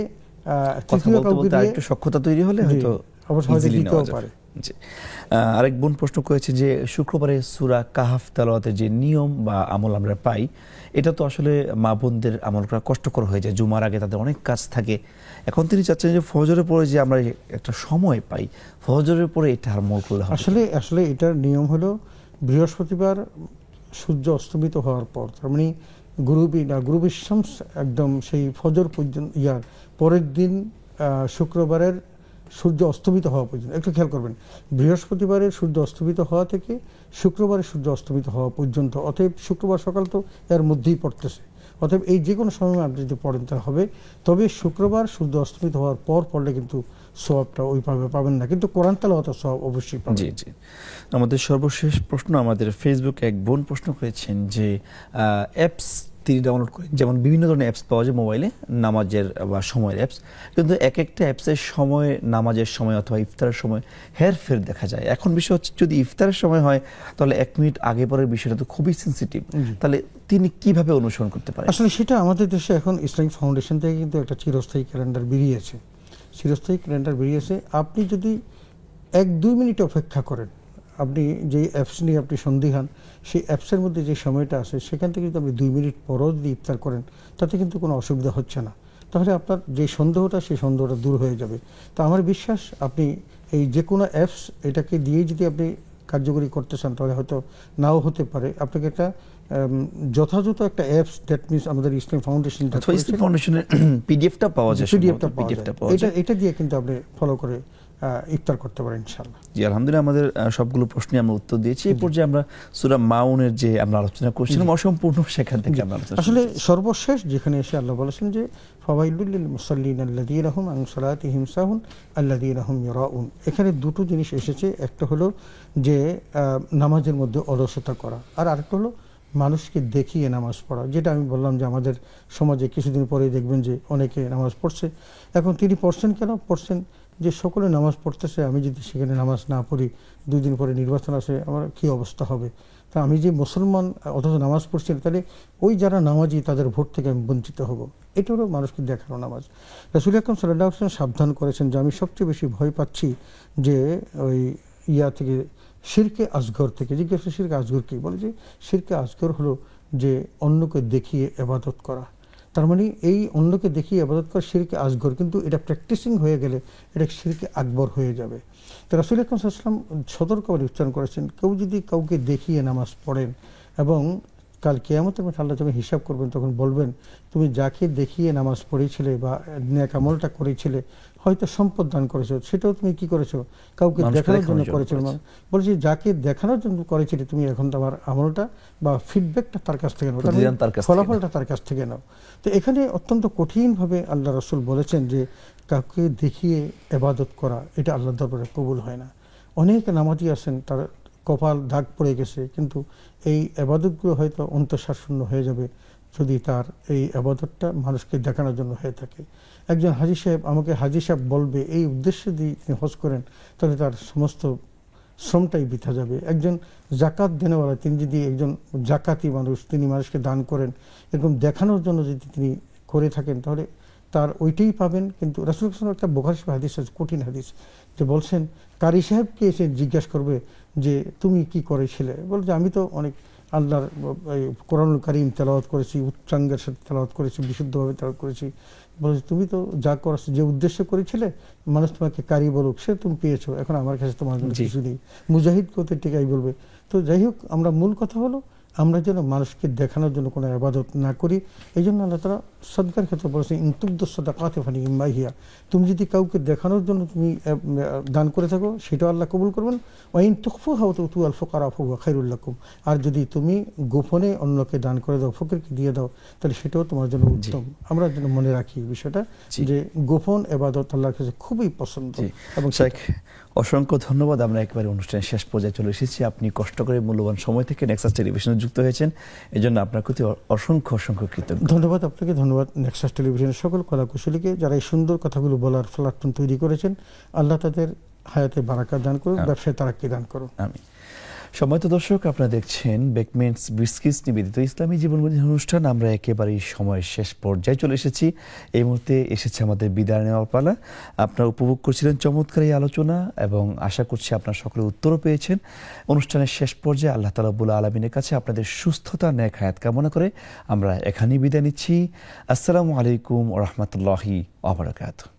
তৃতীয় কাউকে দিয়ে একটু সখ্যতা তৈরি হলে হয়তো দিতেও পারে। আরেক বোন প্রশ্ন করেছে যে শুক্রবারে সূরা কাহাফ তেলাওয়াতের যে নিয়ম বা আমল আমরা পাই, এটা তো আসলে মা বোনদের আমল করা কষ্টকর হয়ে যায়, জুমার আগে তাদের অনেক কাজ থাকে। এখন তিনি চাচ্ছেন যে ফজরের পরে যে আমরা একটা সময় পাই, ফজরের পরে এটা আমল করলে হবে। আসলে এটার নিয়ম হলো বৃহস্পতিবার সূর্য অস্তমিত হওয়ার পর, তার মানে গুরুবি শামস একদম সেই ফজর পর্যন্ত, পরের দিন শুক্রবারের সূর্য অস্তমিত হওয়া পর্যন্ত। একটু খেয়াল করবেন, বৃহস্পতিবারের সূর্য অস্তমিত হওয়া থেকে শুক্রবারের সূর্য অস্তমিত হওয়া পর্যন্ত, অতএব শুক্রবার সকাল তো এর মধ্যেই পড়তেছে, অতএব এই যে কোনো সময় আপনি যদি পড়েন তা হবে। তবে শুক্রবার সূর্য অস্তমিত হওয়ার পর পড়লে কিন্তু সওয়াবটা ওইভাবে পাবেন না, কিন্তু কোরআন তেলাওয়াতের সওয়াব অবশ্যই পাবেন। জি জি। আমাদের সর্বশেষ প্রশ্ন, আমাদের ফেসবুকে এক বোন প্রশ্ন করেছেন যে অ্যাপস তিনি ডাউনলোড করেন, যেমন বিভিন্ন ধরনের অ্যাপস পাওয়া যায় মোবাইলে, নামাজের বা সময়ের অ্যাপস, কিন্তু এক একটা অ্যাপসের সময়, নামাজের সময় অথবা ইফতারের সময় হেরফের দেখা যায়। এখন বিষয় হচ্ছে যদি ইফতারের সময় হয় তাহলে 1 মিনিট আগে পরের বিষয়টা তো খুবই সেন্সিটিভ, তাহলে তিনি কিভাবে অনুসরণ করতে পারেন? আসলে সেটা আমাদের দেশে এখন ইসলামিক ফাউন্ডেশন থেকে কিন্তু একটা চিরস্থায়ী ক্যালেন্ডার বেরিয়েছে। আপনি যদি 1-2 মিনিট অপেক্ষা করেন, আপনি যে অ্যাপস নিয়ে আপনি সন্দিহান, সেই অ্যাপসের মধ্যে যে সময়টা আছে সেখান থেকে যদি আপনি 2 মিনিট পরও যদি ইফতার করেন তাতে কিন্তু কোনো অসুবিধা হচ্ছে না। তাহলে আপনার যে সন্দেহটা, সেই সন্দেহটা দূর হয়ে যাবে। তো আমার বিশ্বাস আপনি এই যে কোনো অ্যাপস এটাকে দিয়েই যদি আপনি কার্যকরী করতে চান তাহলে হয়তো নাও হতে পারে। আপনাকে একটা যথাযথ একটা অ্যাপস, দ্যাট মিনস আমাদের ইসলাম ফাউন্ডেশনের পিডিএফটা পাওয়া যায়, এটা দিয়ে কিন্তু আপনি ফলো করে ইফতার করতে পারেন ইনশাআল্লাহ। জি, আলহামদুলিল্লাহ আমাদের সবগুলো প্রশ্নে আমরা উত্তর দিয়েছি। এই পর্যায়ে আমরা সূরা মাউনের যে আমরা আলোচনা করছিলাম অসম্পূর্ণ, সেখান থেকে আমরা আসলে সর্বশেষ যেখানে এসে আল্লাহ বলেছেন যে ফাওয়াইলুল লিল মুসাল্লিন আল্লাযীনা হুম আন সালাতিহিম সাহুন আল্লাযীনা হুম ইউরাউন। এখানে দুটো জিনিস এসেছে, একটা হলো যে নামাজের মধ্যে অলসতা করা, আর আরেকটা হলো মানুষকে দেখিয়ে নামাজ পড়া। যেটা আমি বললাম যে আমাদের সমাজে কিছুদিন পরেই দেখবেন যে অনেকে নামাজ পড়ছে। এখন তিনি পড়ছেন কেন? পড়ছেন যে সকলে নামাজ পড়তেছে, আমি যদি সেখানে নামাজ না পড়ি, 2 দিন পরে নির্বাচন আসে, আমার কী অবস্থা হবে? তা আমি যে মুসলমান অথচ নামাজ পড়ছি না, তাহলে ওই যারা নামাজি তাদের ভোট থেকে আমি বঞ্চিত হব। এটা হলো মানুষকে দেখানো নামাজ। রাসূল আকরাম সাল্লাল্লাহু আলাইহি ওয়াসাল্লাম সাবধান করেছেন যে আমি সবচেয়ে বেশি ভয় পাচ্ছি যে ওই থেকে, শিরকে আসগর থেকে। জিজ্ঞাসা শিরকে আসগর কি? বলে যে শিরকে আসগর হলো যে অন্যকে দেখিয়ে ইবাদত করা। তার মানে এই অন্যকে দেখিয়ে ইবাদত করা শিরকে আসগর, কিন্তু এটা প্র্যাকটিসিং হয়ে গেলে এটা শিরকে আকবর হয়ে যাবে। তো রাসূল আকরাম সাল্লাল্লাহু আলাইহি ওয়াসাল্লাম সতর্কভাবে উচ্চারণ করেছেন, কেউ যদি কাউকে দেখিয়ে নামাজ পড়েন এবং কাল কিয়ামতের মাঠে আল্লাহ যখন হিসাব করবেন তখন বলবেন, তুমি যাকে দেখিয়ে নামাজ পড়েছিলে বা নেক আমলটা করেছিলে, হয়তো সম্পদ দান করেছো, সেটাও তুমি কি করেছো? কাউকে দেখানোর জন্য করেছো। বলছি যাকে দেখানোর জন্য করেছিলে তুমি এখন তোমার আমলটা বা ফিডব্যাকটা তার কাছ থেকে নাও, ফলাফলটা তার কাছ থেকে নাও। তো এখানে অত্যন্ত কঠিনভাবে আল্লাহ রাসূল বলেছেন যে কাউকে দেখিয়ে ইবাদত করা এটা আল্লাহর দরবারে কবুল হয় না। অনেক নামাজি আছেন তার কপাল দাগ পড়ে গেছে, কিন্তু এই ইবাদতগুলো হয়তো অন্তঃসারশূন্য হয়ে যাবে যদি তার এই ইবাদতটা মানুষকে দেখানোর জন্য হয়ে থাকে। একজন হাজী সাহেব আমাকে হাজী সাহেব বলবে এই উদ্দেশ্যে যদি তিনি হজ করেন, তাহলে তার সমস্ত শ্রমটাই বৃথা যাবে। একজন জাকাত দেনেওয়ালা, তিনি যদি একজন জাকাতি মানুষ, তিনি মানুষকে দান করেন এরকম দেখানোর জন্য যদি তিনি করে থাকেন, তাহলে তার ওইটাই পাবেন। কিন্তু রাসূল সাল্লাল্লাহু আলাইহি ওয়াসাল্লাম একটা বুখারী হাদিস আছে, কঠিন হাদিস, যে বলছেন কারি সাহেবকে এসে জিজ্ঞাসা করবে যে তুমি কি করেছিলে? বলছে আমি তো অনেক আল্লাহর কোরআনুল কারীম তেলাওয়াত করেছি, উচ্চাঙ্গের সাথে তেলাওয়াত করেছি, বিশুদ্ধভাবে তেলাওয়াত করেছি। বলছে তুমি তো যা করেছো, যে উদ্দেশ্য করেছিলে মানুষ তোমাকে কারি বলুক, সে তুমি পেয়েছো, এখন আমার কাছে তোমার জন্য কিছু নেই। মুজাহিদ কোতে টিকাই বলবে। তো যাই হোক, আমরা মূল কথা হলো আমরা যেন মানুষকে দেখানোর জন্য কোনো ইবাদত না করি। এই জন্য আল্লাহ তাআলা সাদকার ক্ষেত্রে বলেছেন ইন তুবদু সাদাকাতি ফানিম্মা হিয়া, তুমি যদি কাউকে দেখানোর জন্য তুমি দান করে থাকো সেটাও আল্লাহ কবুল করবেন। ওয়া ইন তুখফুহা ওয়া তু'তুল ফুকারা ফাহুয়া খায়রুল লাকুম, আর যদি তুমি গোপনে অন্যকে দান করে দাও, ফকিরকে দিয়ে দাও, তাহলে সেটাও তোমার জন্য উত্তম। আমরা যেন মনে রাখি বিষয়টা যে গোপন ইবাদত আল্লাহর কাছে খুবই পছন্দ। এবং শেখ অসংখ্য ধন্যবাদ। আমরা একেবারে অনুষ্ঠানের শেষ পর্যায়ে চলে এসেছি। আপনি কষ্ট করে মূল্যবান সময় থেকে নেক্সাস টেলিভিশনে যুক্ত হয়েছেন, এজন্য আপনার প্রতি অসংখ্য অসংখ্য কৃতজ্ঞ। ধন্যবাদ আপনাকে, ধন্যবাদ নেক্সাস টেলিভিশনের সকল কলাকুশলীকে যারা এই সুন্দর কথাগুলো বলার প্ল্যাটফর্ম তৈরি করেছেন। আল্লাহ তাদের হায়াতে বারাকা দান করুন, ব্যবসায় তারাক্কি দান করুন। আমিন। সম্মানিত দর্শক, আপনারা দেখছেন বেকমেন্টস বিস্কিটস নিবেদিত ইসলামী জীবনবোধী অনুষ্ঠান। আমরা একেবারেই সময়ের শেষ পর্যায়ে চলে এসেছি। এই মুহূর্তে এসেছে আমাদের বিদায় নেওয়ার পালা। আপনারা উপভোগ করছিলেন চমৎকার এই আলোচনা এবং আশা করছি আপনারা সকলে উত্তরও পেয়েছেন। অনুষ্ঠানের শেষ পর্যায়ে আল্লাহ তাআলা রাব্বুল আলামিনের কাছে আপনাদের সুস্থতা, নেক হায়াত কামনা করে আমরা এখানেই বিদায় নিচ্ছি। আসসালামু আলাইকুম ওয়া রাহমাতুল্লাহি ওয়া বারাকাতুহু।